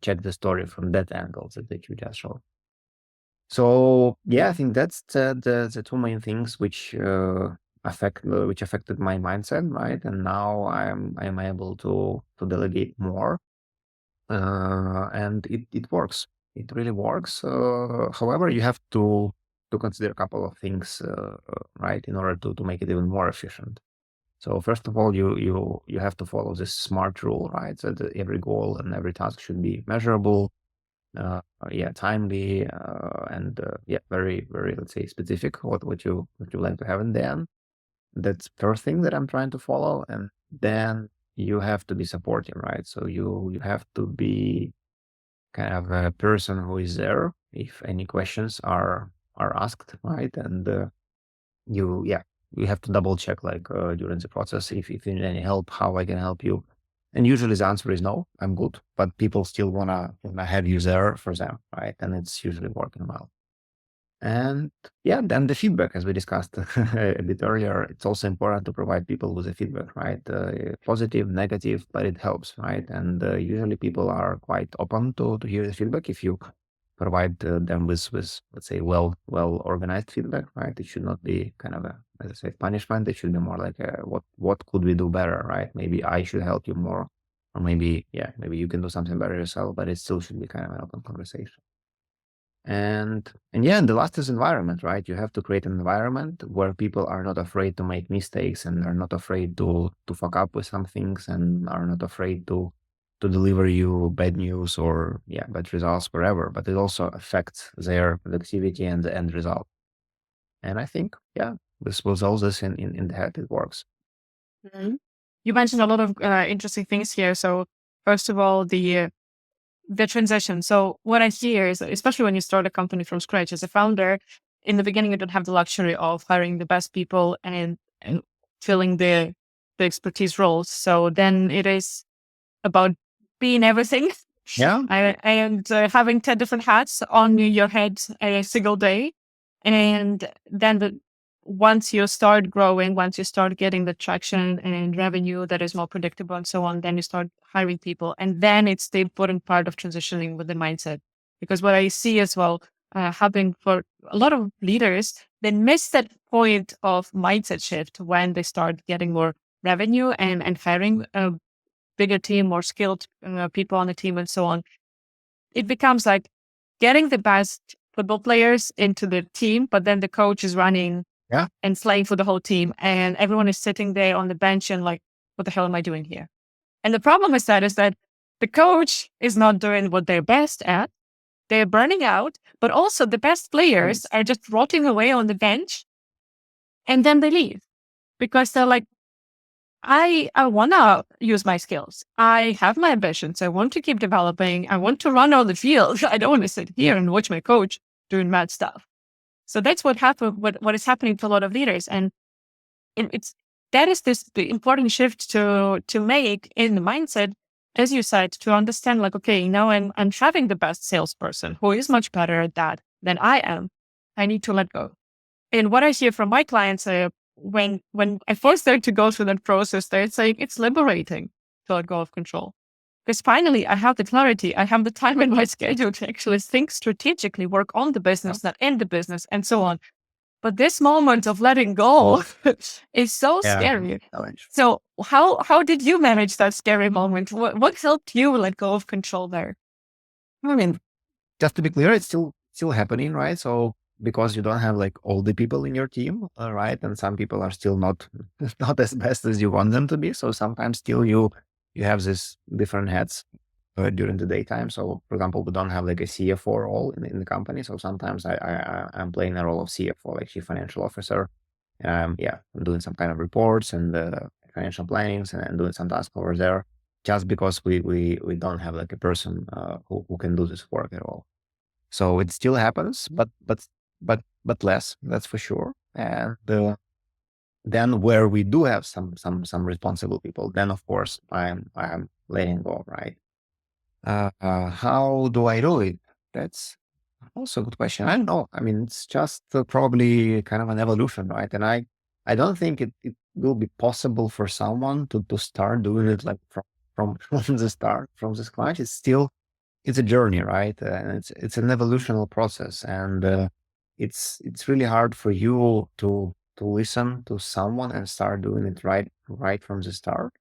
check the story from that angle that you just showed. So yeah, I think that's the two main things which which affected my mindset, right? And now I'm able to delegate more, and it works. It really works. However, you have to consider a couple of things, right, in order to make it even more efficient. So first of all, you have to follow this SMART rule, right? So that every goal and every task should be measurable, yeah, timely, and yeah, very, very, let's say, specific what you like to have in the end. That's first thing that I'm trying to follow. And then you have to be supportive, right? So you have to be kind of a person who is there if any questions are asked, right? And yeah, you have to double check, like, during the process, if you need any help, how I can help you. And usually the answer is no, I'm good, but people still wanna have you there for them, right? And it's usually working well. And yeah, then the feedback, as we discussed a bit earlier, it's also important to provide people with the feedback, right? Positive, negative, but it helps, right? And usually people are quite open to hear the feedback if you provide them with, let's say, well organized feedback, right? It should not be kind of a, as I say, punishment. It should be more like what could we do better, right? Maybe I should help you more, or maybe, yeah, maybe you can do something better yourself, but it still should be kind of an open conversation. And yeah, and the last is environment, right? You have to create an environment where people are not afraid to make mistakes and are not afraid to fuck up with some things and are not afraid to deliver you bad news or, yeah, bad results forever. But it also affects their productivity and the end result. And I think, yeah, this was all this in the head, it works. Mhm. You mentioned a lot of interesting things here. So first of all, the transition. So what I hear is, especially when you start a company from scratch as a founder, in the beginning you don't have the luxury of hiring the best people and filling the expertise roles. So then it is about being everything. Yeah. And having 10 different hats on your head a single day. And then once you start growing, once you start getting the traction and revenue that is more predictable and so on, then you start hiring people. And then it's the important part of transitioning with the mindset. Because what I see as well, happening for a lot of leaders, they miss that point of mindset shift when they start getting more revenue and hiring bigger team, more skilled people on the team, and so on. It becomes like getting the best football players into the team, but then the coach is running Yeah. and slaying for the whole team, and everyone is sitting there on the bench and like, what the hell am I doing here? And the problem is that the coach is not doing what they're best at. They're burning out, but also the best players are just rotting away on the bench, and then they leave because they're like, I want to use my skills. I have my ambitions. I want to keep developing. I want to run on the field. I don't want to sit here and watch my coach doing mad stuff. So that's what is happening to a lot of leaders. And it's, that is this the important shift to make in the mindset, as you said, to understand like, okay, now I'm having the best salesperson who is much better at that than I am. I need to let go. And what I hear from my clients, when I force them to go through that process, they're saying it's liberating to let go of control. Because finally, I have the clarity, I have the time in my schedule to actually think strategically, work on the business, not in the business, and so on. But this moment of letting go is so Yeah. scary. So how did you manage that scary moment? What helped you let go of control there? I mean, just to be clear, it's still happening, right? So because you don't have like all the people in your team, right? And some people are still not not as best as you want them to be. So sometimes still you have this different heads during the daytime. So for example, we don't have like a CFO role in the company. So sometimes I'm playing the role of CFO, like chief financial officer. Yeah, I'm doing some kind of reports and financial plannings and doing some tasks over there. Just because we don't have like a person who can do this work at all. So it still happens, but less. That's for sure. And then where we do have some responsible people, then of course I'm letting go, right? How do I do it? That's also a good question. I don't know. I mean, it's just probably kind of an evolution, right? And I don't think it will be possible for someone to start doing it like from the start, from the scratch. It's a journey, right? And it's an evolutional process, and it's really hard for you to listen to someone and start doing it right from the start.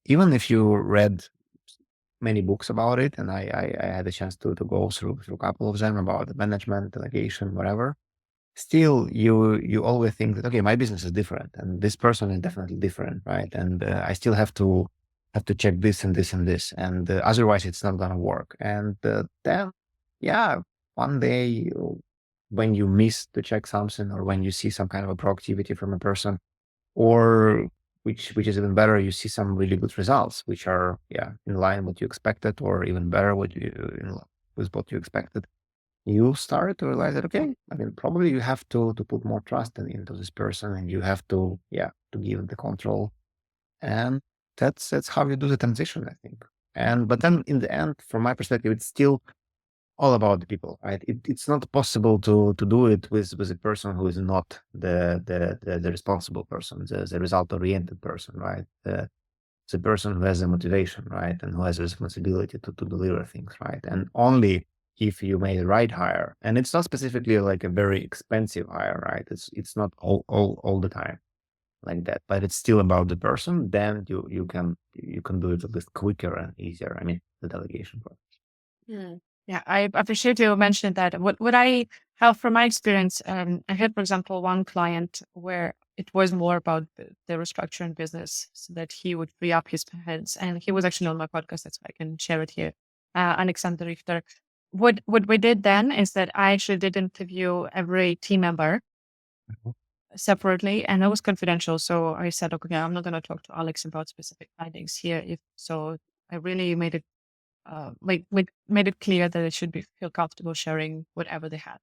Even if you read many books about it, and I had a chance to go through a couple of them about the management, delegation, whatever. Still, you always think that, okay, my business is different, and this person is definitely different, right? And I still have to check this and this and this, and otherwise it's not gonna work. And then, yeah, one day when you miss to check something, or when you see some kind of a proactivity from a person, or which is even better, you see some really good results, which are, yeah, in line with you expected, or even better with what you expected. You start to realize that, okay, I mean, probably you have to put more trust into this person, and you have to, yeah, to give the control. And that's how you do the transition, I think. And but then in the end, from my perspective, it's still all about the people, right? It's not possible to do it with a person who is not the responsible person, the result oriented person, right? The person who has the motivation, right, and who has the responsibility to deliver things, right? And only if you made the right hire, and it's not specifically like a very expensive hire, right? It's not all the time like that, but it's still about the person. Then you can do it a little quicker and easier. I mean, the delegation part. Mm. Yeah, I appreciate you mentioned that. What I have from my experience, I had, for example, one client where it was more about the restructuring business so that he would free up his hands. And he was actually on my podcast, that's why I can share it here. Alexander Richter. What we did then is that I actually did interview every team member Mhm. separately, and it was confidential. So I said, okay, I'm not going to talk to Alex about specific findings here. If so, I really made it like we made it clear that it should be feel comfortable sharing whatever they had.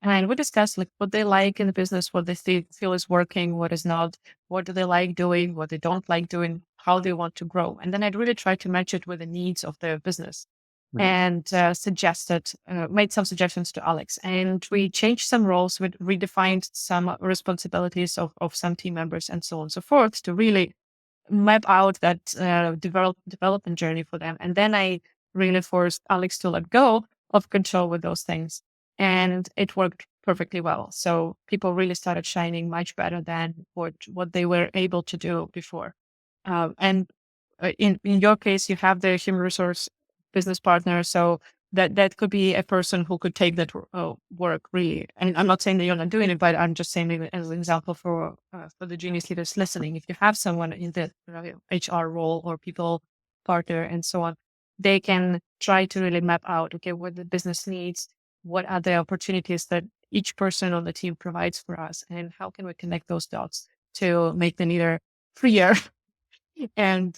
And we discussed like what they like in the business, what they feel is working, what is not, what do they like doing, what they don't like doing, how they want to grow. And then I'd really try to match it with the needs of their business Mhm. and made some suggestions to Alex. And we changed some roles, we redefined some responsibilities of some team members and so on and so forth to really map out that development journey for them. And then I really forced Alex to let go of control with those things. And it worked perfectly well. So people really started shining much better than what they were able to do before. And in your case, you have the human resource business partner. So that could be a person who could take that work really. And I'm not saying that you're not doing it, but I'm just saying maybe as an example for the genius leaders listening. If you have someone in the HR role or people partner and so on, they can try to really map out, okay, what the business needs, what are the opportunities that each person on the team provides for us, and how can we connect those dots to make them either freer and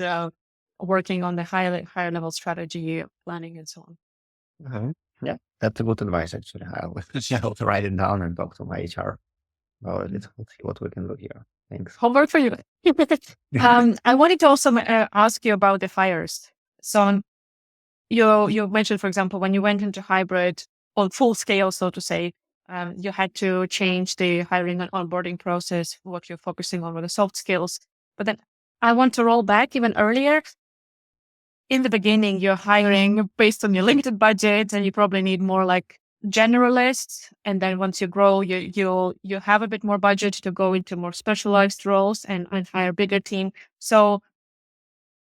working on the higher level strategy planning and so on. Mhm. Yeah, that's a good advice, actually. I'll write it down and talk to my HR about it. We'll see what we can do here. Thanks. Homework for you. I wanted to also ask you about the fires. So you mentioned, for example, when you went into hybrid on full scale, so to say, you had to change the hiring and onboarding process. What you're focusing on were the soft skills. But then I want to roll back even earlier. In the beginning, you're hiring based on your limited budget, and you probably need more like generalists. And then once you grow, you have a bit more budget to go into more specialized roles and hire a bigger team. So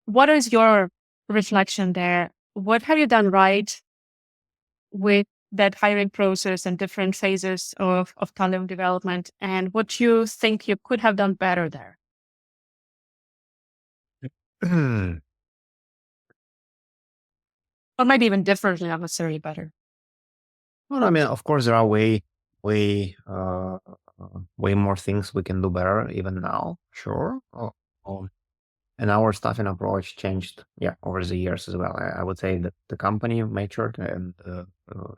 what is your reflection there? What have you done right with that hiring process and different phases of Tallium development, and what you think you could have done better there? Or maybe even differently, not necessarily better. Well, I mean, of course, there are way, way more things we can do better even now. Sure. And our staffing approach changed, yeah, over the years as well. I would say that the company matured and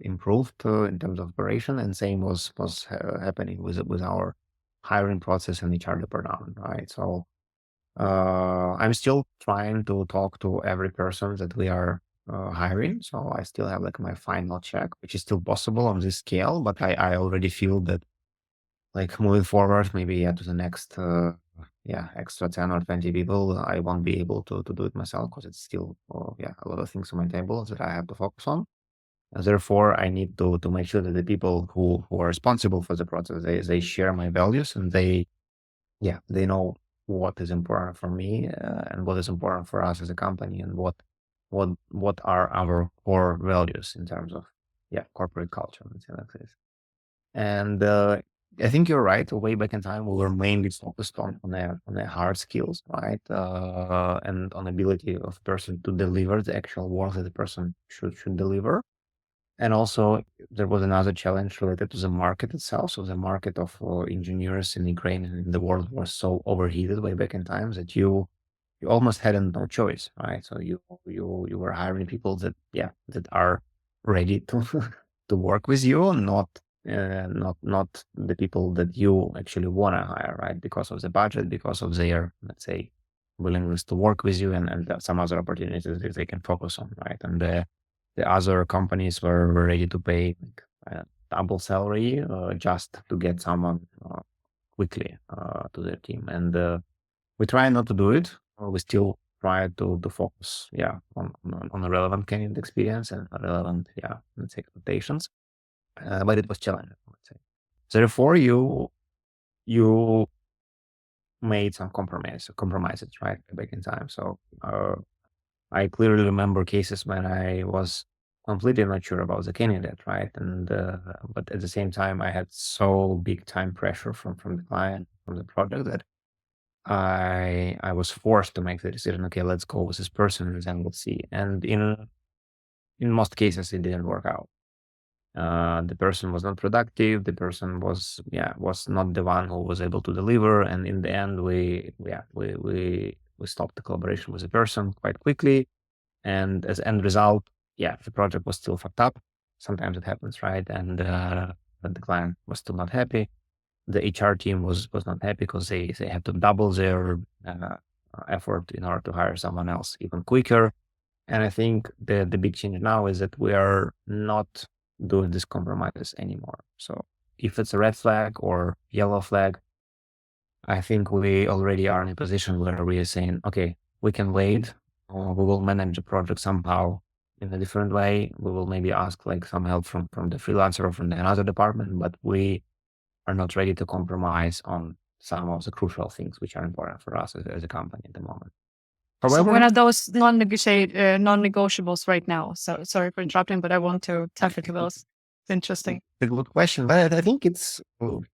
improved in terms of operation, and same was happening with our hiring process and HR department, right? So I'm still trying to talk to every person that we are hiring. So I still have like my final check, which is still possible on this scale, but I already feel that like moving forward, maybe to the next extra 10 or 20 people, I won't be able to do it myself because it's still a lot of things on my table that I have to focus on. Therefore, I need to make sure that the people who are responsible for the process, they share my values, and they know what is important for me and what is important for us as a company, and what are our core values in terms of corporate culture and things like this. And I think you're right. Way back in time, we were mainly focused on the hard skills, right, and on ability of person to deliver the actual work that the person should deliver. And also, there was another challenge related to the market itself. So the market of engineers in Ukraine and in the world was so overheated way back in time that you almost had no choice, right? So you were hiring people that are ready to to work with you, not the people that you actually want to hire, right? Because of the budget, because of their, let's say, willingness to work with you, and some other opportunities that they can focus on, right? And the other companies were ready to pay double salary just to get someone quickly to their team. And we try not to do it. We still try to focus, on a relevant candidate experience and relevant, let's say, expectations. But it was challenging, let's say. Therefore, you made some compromises, right, back in time. So I clearly remember cases when I was completely not sure about the candidate, right? And but at the same time, I had so big time pressure from the client, from the project, that I was forced to make the decision. Okay, let's go with this person, and then we'll see. And in most cases, it didn't work out. The person was not productive. The person was not the one who was able to deliver. And in the end, we stopped the collaboration with the person quite quickly. And as end result, the project was still fucked up. Sometimes it happens, right? And the client was still not happy. The HR team was not happy because they had to double their effort in order to hire someone else even quicker. And I think the big change now is that we are not doing these compromises anymore. So if it's a red flag or yellow flag, I think we already are in a position where we are saying, okay, we can wait. We will manage the project somehow in a different way. We will maybe ask like some help from the freelancer or from another department, but we are not ready to compromise on some of the crucial things which are important for us as a company at the moment. So what However, are those non-negotiables right now? So sorry for interrupting, but I want to tap into those. It's interesting. a good question, but I think it's,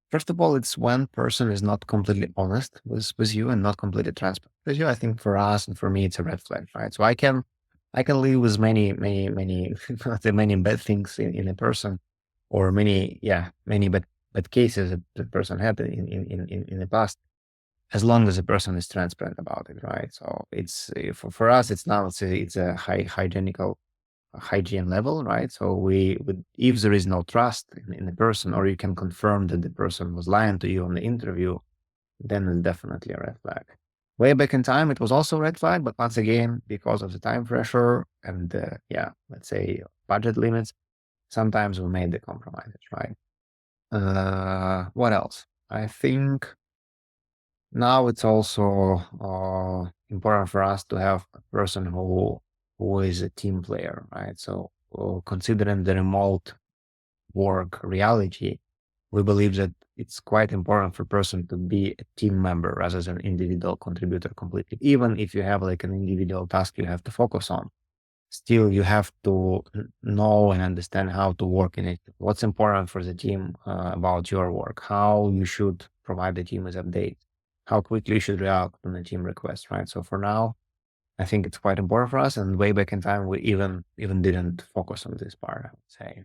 first of all, it's when person is not completely honest with you and not completely transparent with you. I think for us and for me, it's a red flag, right? So I can live with many many bad things in a person, or many bad cases that the person had in the past, as long as the person is transparent about it, right? So it's for us, it's now it's a hygiene level, right? So if there is no trust in the person, or you can confirm that the person was lying to you on the interview, then it's definitely a red flag. Way back in time, it was also a red flag, but once again, because of the time pressure and let's say budget limits, sometimes we made the compromises, right? What else? I think now it's also important for us to have a person who is a team player, right? So considering the remote work reality, we believe that it's quite important for a person to be a team member rather than an individual contributor completely. Even if you have like an individual task you have to focus on, still you have to know and understand how to work in it. What's important for the team about your work, how you should provide the team with updates, how quickly you should react on the team request, right? So for now, I think it's quite important for us. And way back in time, we even didn't focus on this part, I would say.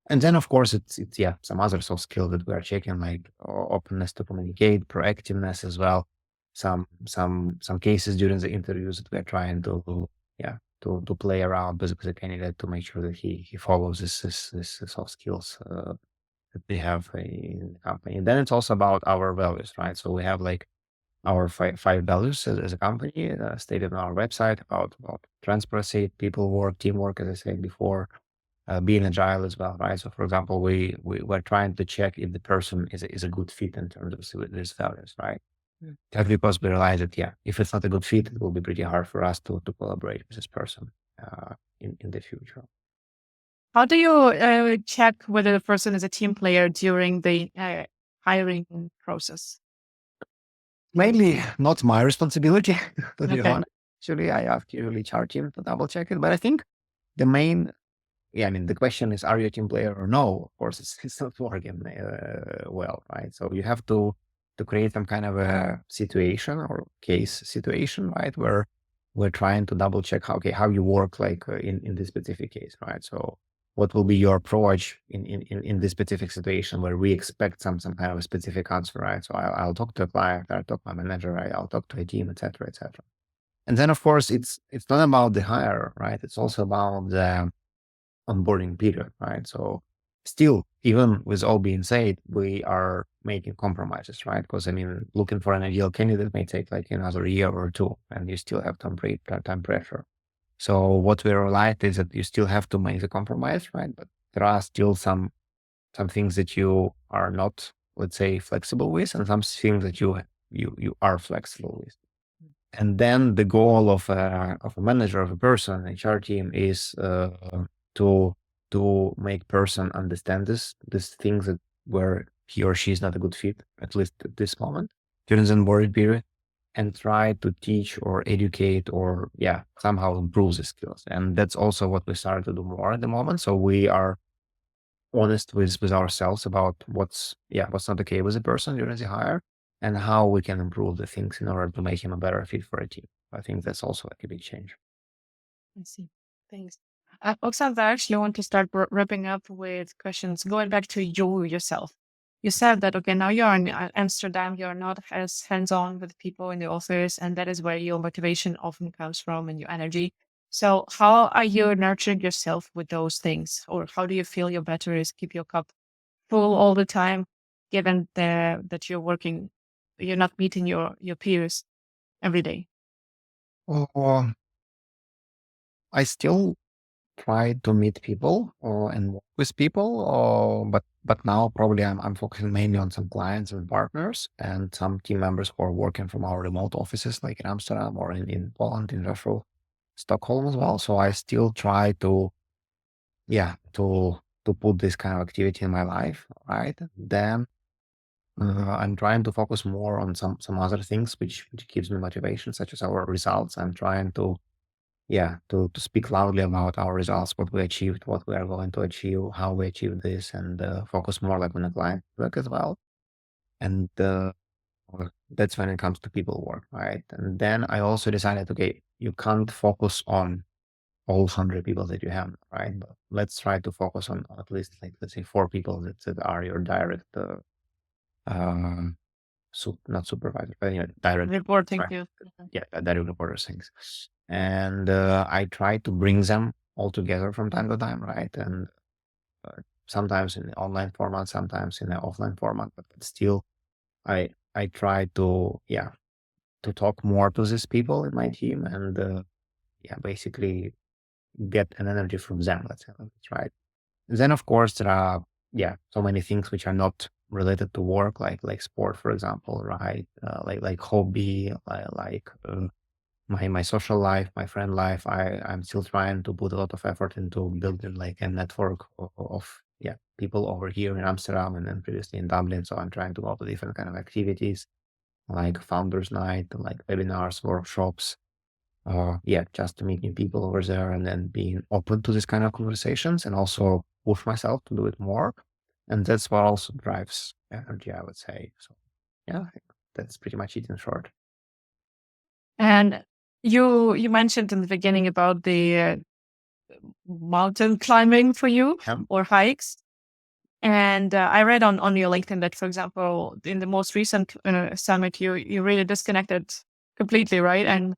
And then, of course, it's some other soft skill that we are checking, like openness to communicate, proactiveness as well. Some cases during the interviews that we are trying to play around with the candidate to make sure that he follows this soft skills that we have in the company. And then it's also about our values, right? So we have like our five values as a company stated on our website about transparency, people work, teamwork, as I said before, being agile as well, right? So, for example, we're trying to check if the person is a good fit in terms of these values, right? Just because we realize that, yeah, if it's not a good fit, it will be pretty hard for us to collaborate with this person in the future. How do you check whether the person is a team player during the hiring process? Mainly not my responsibility, to be Okay. honest. Actually, I have to usually HR team to double check it. But I think the main, yeah, I mean, the question is, are you a team player or no? Of course, it's not working well, right? So you have to create some kind of a situation or case situation, right? Where we're trying to double check how you work like in this specific case, right? So what will be your approach in this specific situation where we expect some kind of a specific answer, right? So I'll talk to a client, I'll talk to my manager, right? I'll talk to a team, etc., etc. And then of course it's not about the hire, right? It's also about the onboarding period, right? So still, even with all being said, we are making compromises, right? Because I mean, looking for an ideal candidate may take like another year or two, and you still have time pressure. So what we realized is that you still have to make the compromise, right? But there are still some things that you are not, let's say, flexible with, and some things that you are flexible with. And then the goal of a manager, of a person, HR team, is to make person understand this things that where he or she is not a good fit, at least at this moment during the onboarding period, and try to teach or educate or somehow improve the skills. And that's also what we started to do more at the moment. So we are honest with ourselves about what's not okay with the person during the hire and how we can improve the things in order to make him a better fit for a team. I think that's also like a big change. I see. Thanks. Oleksandr, I actually want to start wrapping up with questions going back to you yourself. You said that, okay, now you're in Amsterdam, you're not as hands-on with people in the office, and that is where your motivation often comes from and your energy. So how are you nurturing yourself with those things? Or how do you feel your batteries keep your cup full all the time, given that you're not meeting your peers every day? Oh, I still try to meet people and work with people, but now probably I'm focusing mainly on some clients and partners and some team members who are working from our remote offices, like in Amsterdam or in Poland, in Russia, Stockholm as well. So I still try to put this kind of activity in my life, right? Then I'm trying to focus more on some other things which gives me motivation, such as our results. I'm trying to speak loudly about our results, what we achieved, what we are going to achieve, how we achieve this, and focus more like on the client work as well. And that's when it comes to people work, right? And then I also decided, okay, you can't focus on all 100 people that you have, right? But let's try to focus on at least, like, let's say 4 people that are your direct, um, not supervisor, but direct, Reporting right? to. Direct reporters things. And I try to bring them all together from time to time, right? And sometimes in the online format, sometimes in the offline format, but still, I try to talk more to these people in my team and basically get an energy from them. Let's say that's right. Then of course there are so many things which are not related to work, like sport, for example, right? Like hobby, my social life, my friend life. I'm still trying to put a lot of effort into building like a network of people over here in Amsterdam and then previously in Dublin. So I'm trying to go to different kind of activities like founders night, like webinars, workshops, just to meet new people over there and then being open to this kind of conversations and also push myself to do it more. And that's what also drives energy, I would say. So I think that's pretty much it in short. And you mentioned in the beginning about the mountain climbing for you Yeah. or hikes. And I read on your LinkedIn that, for example, in the most recent summit, you really disconnected completely, right? And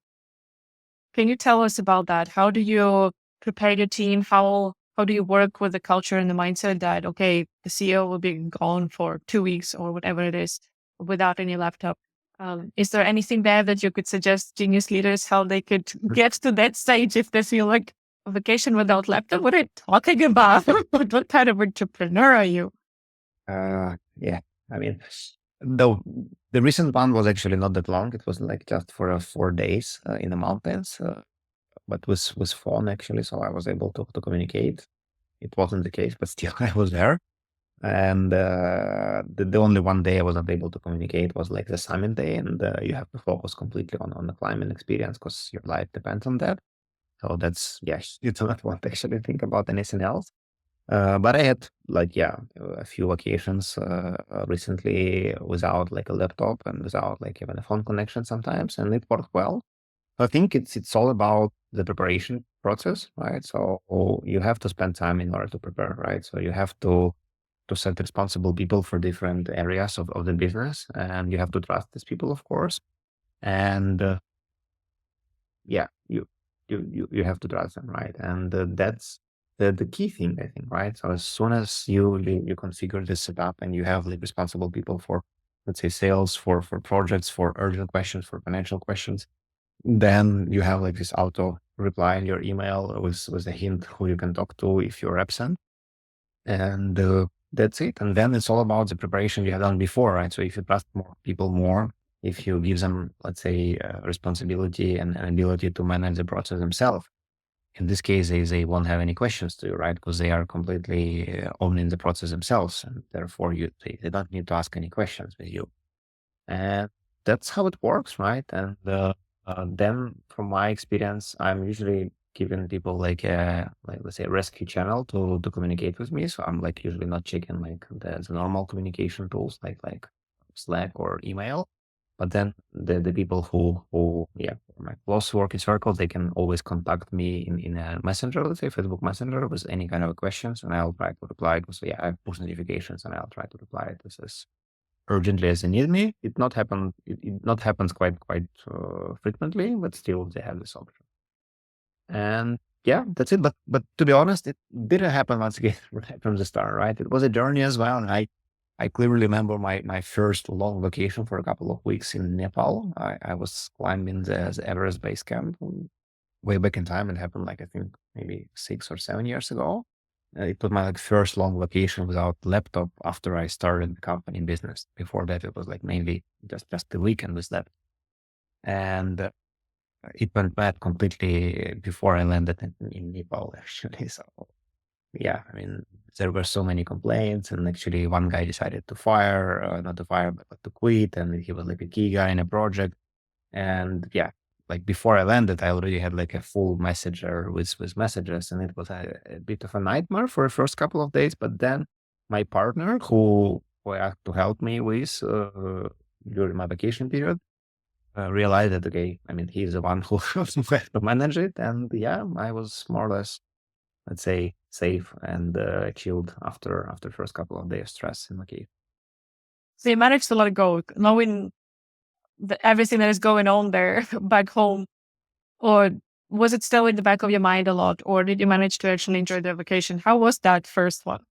can you tell us about that? How do you prepare your team? How do you work with the culture and the mindset that, okay, the CEO will be gone for 2 weeks or whatever it is without any laptop? Is there anything there that you could suggest genius leaders how they could get to that stage if they feel like, vacation without laptop? What are you talking about? What kind of entrepreneur are you? Yeah, I mean, the recent one was actually not that long. It was like just for 4 days in the mountains, but with phone actually, so I was able to communicate. It wasn't the case, but still I was there. And the only one day I was not able to communicate was like the summit day, and you have to focus completely on the climbing experience because your life depends on that. So that's, yes, you do not want to actually think about anything else. But I had like, yeah, a few occasions recently without like a laptop and without like even a phone connection sometimes, and it worked well. I think it's all about the preparation process, right? So you have to spend time in order to prepare, right? So you have to set responsible people for different areas of the business, and you have to trust these people, of course. And yeah, you have to trust them, right? And that's the key thing, I think, right? So as soon as you configure this setup and you have like responsible people for, let's say, sales, for projects, for urgent questions, for financial questions, then you have like this auto reply in your email with a hint who you can talk to if you're absent. And that's it. And then it's all about the preparation you have done before, right? So if you trust more people more, if you give them, let's say, responsibility and an ability to manage the process themselves, in this case, they won't have any questions to you, right? Because they are completely owning the process themselves. And therefore, they don't need to ask any questions with you. And that's how it works, right? And then from my experience, I'm usually giving people like a, like, let's say, a rescue channel to communicate with me. So I'm like usually not checking like the normal communication tools like Slack or email. But then the people who yeah, my close working circle, they can always contact me in a messenger, let's say Facebook Messenger, with any kind of questions, and I'll try to reply. So yeah, I have push notifications, and I'll try to reply. This is urgently as they need me. It not happens quite frequently, but still they have this option. And yeah, that's it. But to be honest, it didn't happen once again right from the start, right? It was a journey as well. And I clearly remember my first long vacation for a couple of weeks in Nepal. I was climbing the Everest base camp way back in time. It happened like, I think maybe 6 or 7 years ago. It was my like first long vacation without laptop after I started the company business. Before that, it was like mainly just the weekend with that. And it went bad completely before I landed in Nepal, actually. So yeah, I mean, there were so many complaints, and actually one guy decided to fire, not to fire, but to quit, and he was like a key guy in a project. And yeah, like before I landed, I already had like a full messenger with messages, and it was a bit of a nightmare for the first couple of days. But then my partner, who I asked to help me with during my vacation period, realized that, okay, I mean, he's the one who had to manage it, and yeah, I was more or less, let's say, safe and chilled after first couple of days of stress in my case. So you managed to let it go, knowing everything that is going on there back home, or was it still in the back of your mind a lot, or did you manage to actually enjoy the vacation? How was that first one?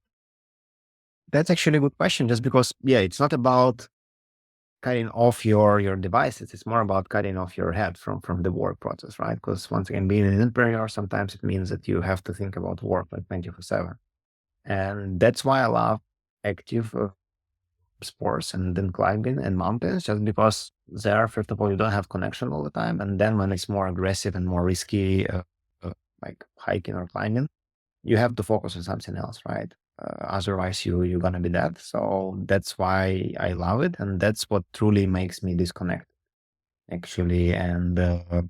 That's actually a good question, just because, yeah, it's not about cutting off your devices. It's more about cutting off your head from the work process, right? Because once again, being an entrepreneur, sometimes it means that you have to think about work like 24/7. And that's why I love active sports and then climbing and mountains, just because there, first of all, you don't have connection all the time. And then when it's more aggressive and more risky, like hiking or climbing, you have to focus on something else, right? Otherwise, you're gonna be dead. So that's why I love it, and that's what truly makes me disconnect, actually. And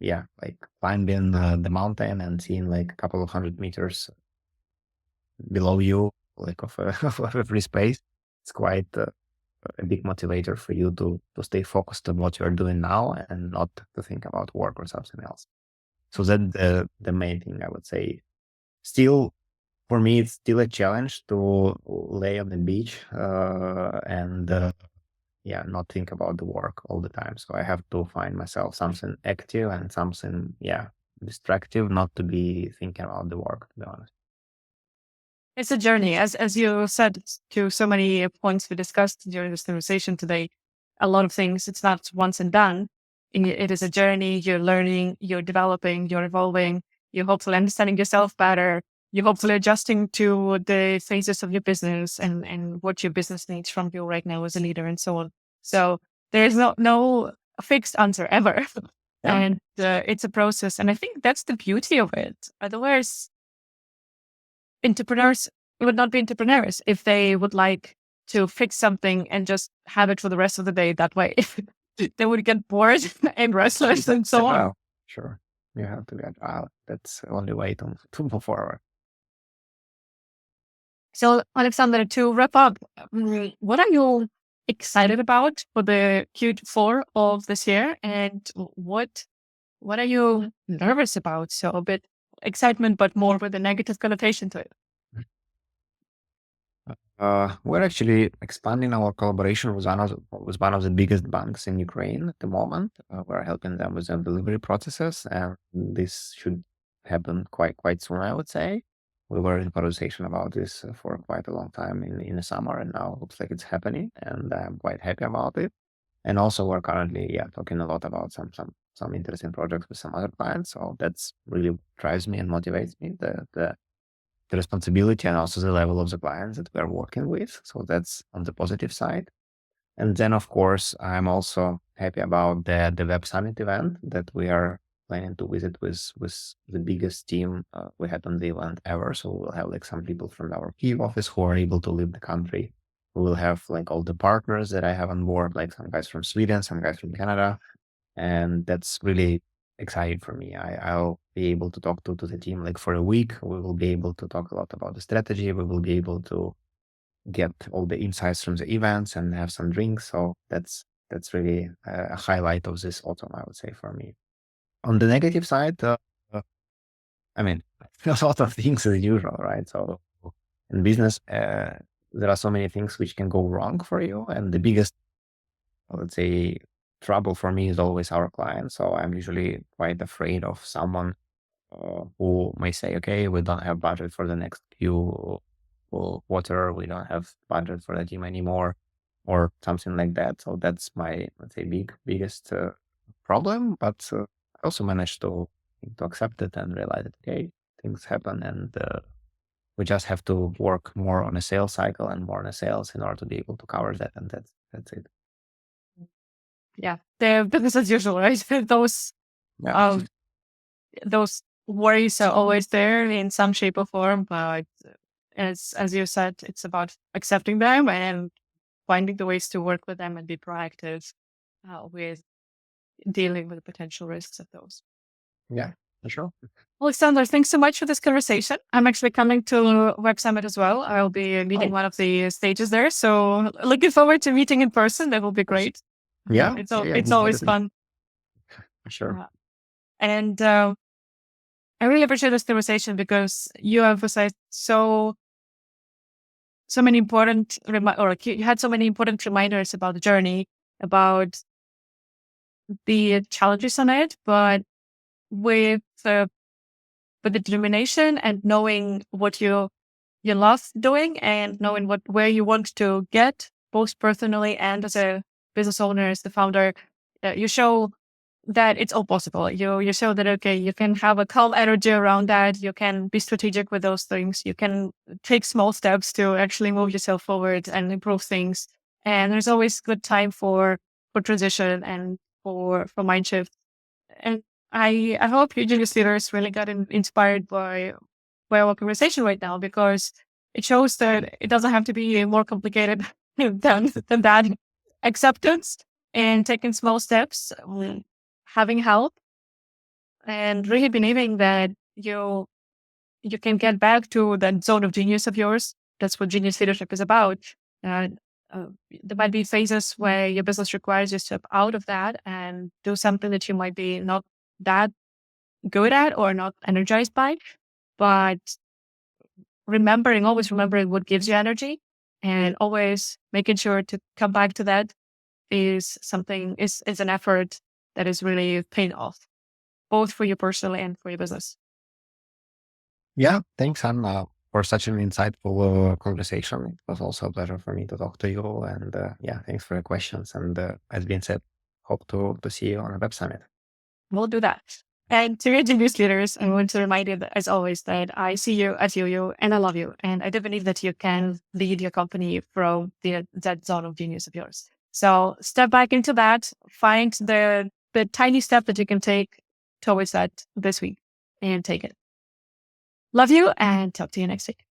yeah, like climbing the mountain and seeing like a couple of 100 meters below you, like of of a free space, it's quite a big motivator for you to stay focused on what you're doing now and not to think about work or something else. So that the main thing I would say. Still, for me, it's still a challenge to lay on the beach and yeah, not think about the work all the time. So I have to find myself something active and something, yeah, distractive, not to be thinking about the work, to be honest. It's a journey, as you said to so many points we discussed during this conversation today. A lot of things. It's not once and done. It is a journey. You're learning. You're developing. You're evolving. You're hopefully understanding yourself better. You're hopefully adjusting to the phases of your business and what your business needs from you right now as a leader and so on. So there's no fixed answer ever. Yeah. And it's a process. And I think that's the beauty of it. Otherwise, entrepreneurs would not be entrepreneurs if they would like to fix something and just have it for the rest of the day that way. They would get bored and restless and so on. Well, sure. You have to be agile. That's the only way to move forward. So, Alexander, to wrap up, what are you excited about for the Q4 of this year, and what are you nervous about? So a bit excitement, but more with a negative connotation to it. We're actually expanding our collaboration with one of the biggest banks in Ukraine at the moment. We're helping them with their delivery processes, and this should happen quite soon, I would say. We were in conversation about this for quite a long time in the summer, and now it looks like it's happening, and I'm quite happy about it. And also, we're currently talking a lot about some interesting projects with some other clients. So that's really drives me and motivates me. The responsibility and also the level of the clients that we're working with. So that's on the positive side. And then, of course, I'm also happy about the Web Summit event that we are planning to visit with the biggest team we had on the event ever. So we'll have like some people from our Kyiv office who are able to leave the country. We will have like all the partners that I have on board, like some guys from Sweden, some guys from Canada, and that's really exciting for me. I'll be able to talk to the team like for a week. We will be able to talk a lot about the strategy. We will be able to get all the insights from the events and have some drinks. So that's really a highlight of this autumn, I would say, for me. On the negative side, I mean, there's a lot of things as usual, right? So in business, there are so many things which can go wrong for you, and the biggest, I would say, trouble for me is always our client. So I'm usually quite afraid of someone who may say, okay, we don't have budget for the next quarter, we don't have budget for the team anymore, or something like that. So that's my, let's say, biggest problem. But I also managed to accept it and realize that, okay, things happen, and we just have to work more on a sales cycle and more on a sales in order to be able to cover that. And that's it. Yeah, the business as usual, right? Those Yeah. those worries are always there in some shape or form, but as you said, it's about accepting them and finding the ways to work with them and be proactive with dealing with the potential risks of those. Yeah, for sure. Alexander, thanks so much for this conversation. I'm actually coming to Web Summit as well. I'll be leading one of the stages there. So looking forward to meeting in person. That will be great. Yeah, It's always fun. Sure. And I really appreciate this conversation because you emphasized so many important you had so many important reminders about the journey, about the challenges on it, but with the determination and knowing what you love doing and knowing where you want to get, both personally and as a business owner, as the founder, you show that it's all possible. You show that, okay, you can have a calm energy around that. You can be strategic with those things. You can take small steps to actually move yourself forward and improve things. And there's always good time for transition and for mind shift. And I hope you junior leaders really got inspired by our conversation right now, because it shows that it doesn't have to be more complicated than that. Acceptance and taking small steps, having help, and really believing that you can get back to that zone of genius of yours. That's what genius leadership is about. There might be phases where your business requires you to step out of that and do something that you might be not that good at or not energized by, but always remembering what gives you energy and always making sure to come back to that is an effort that is really paying off, both for you personally and for your business. Yeah, thanks, Anna, for such an insightful conversation. It was also a pleasure for me to talk to you. And thanks for your questions. And as being said, hope to see you on a Web Summit. We'll do that. And to your genius leaders, I want to remind you that, as always, that I see you as you, and I love you. And I do believe that you can lead your company from that zone of genius of yours. So step back into that, find the tiny step that you can take towards that this week and take it. Love you and talk to you next week.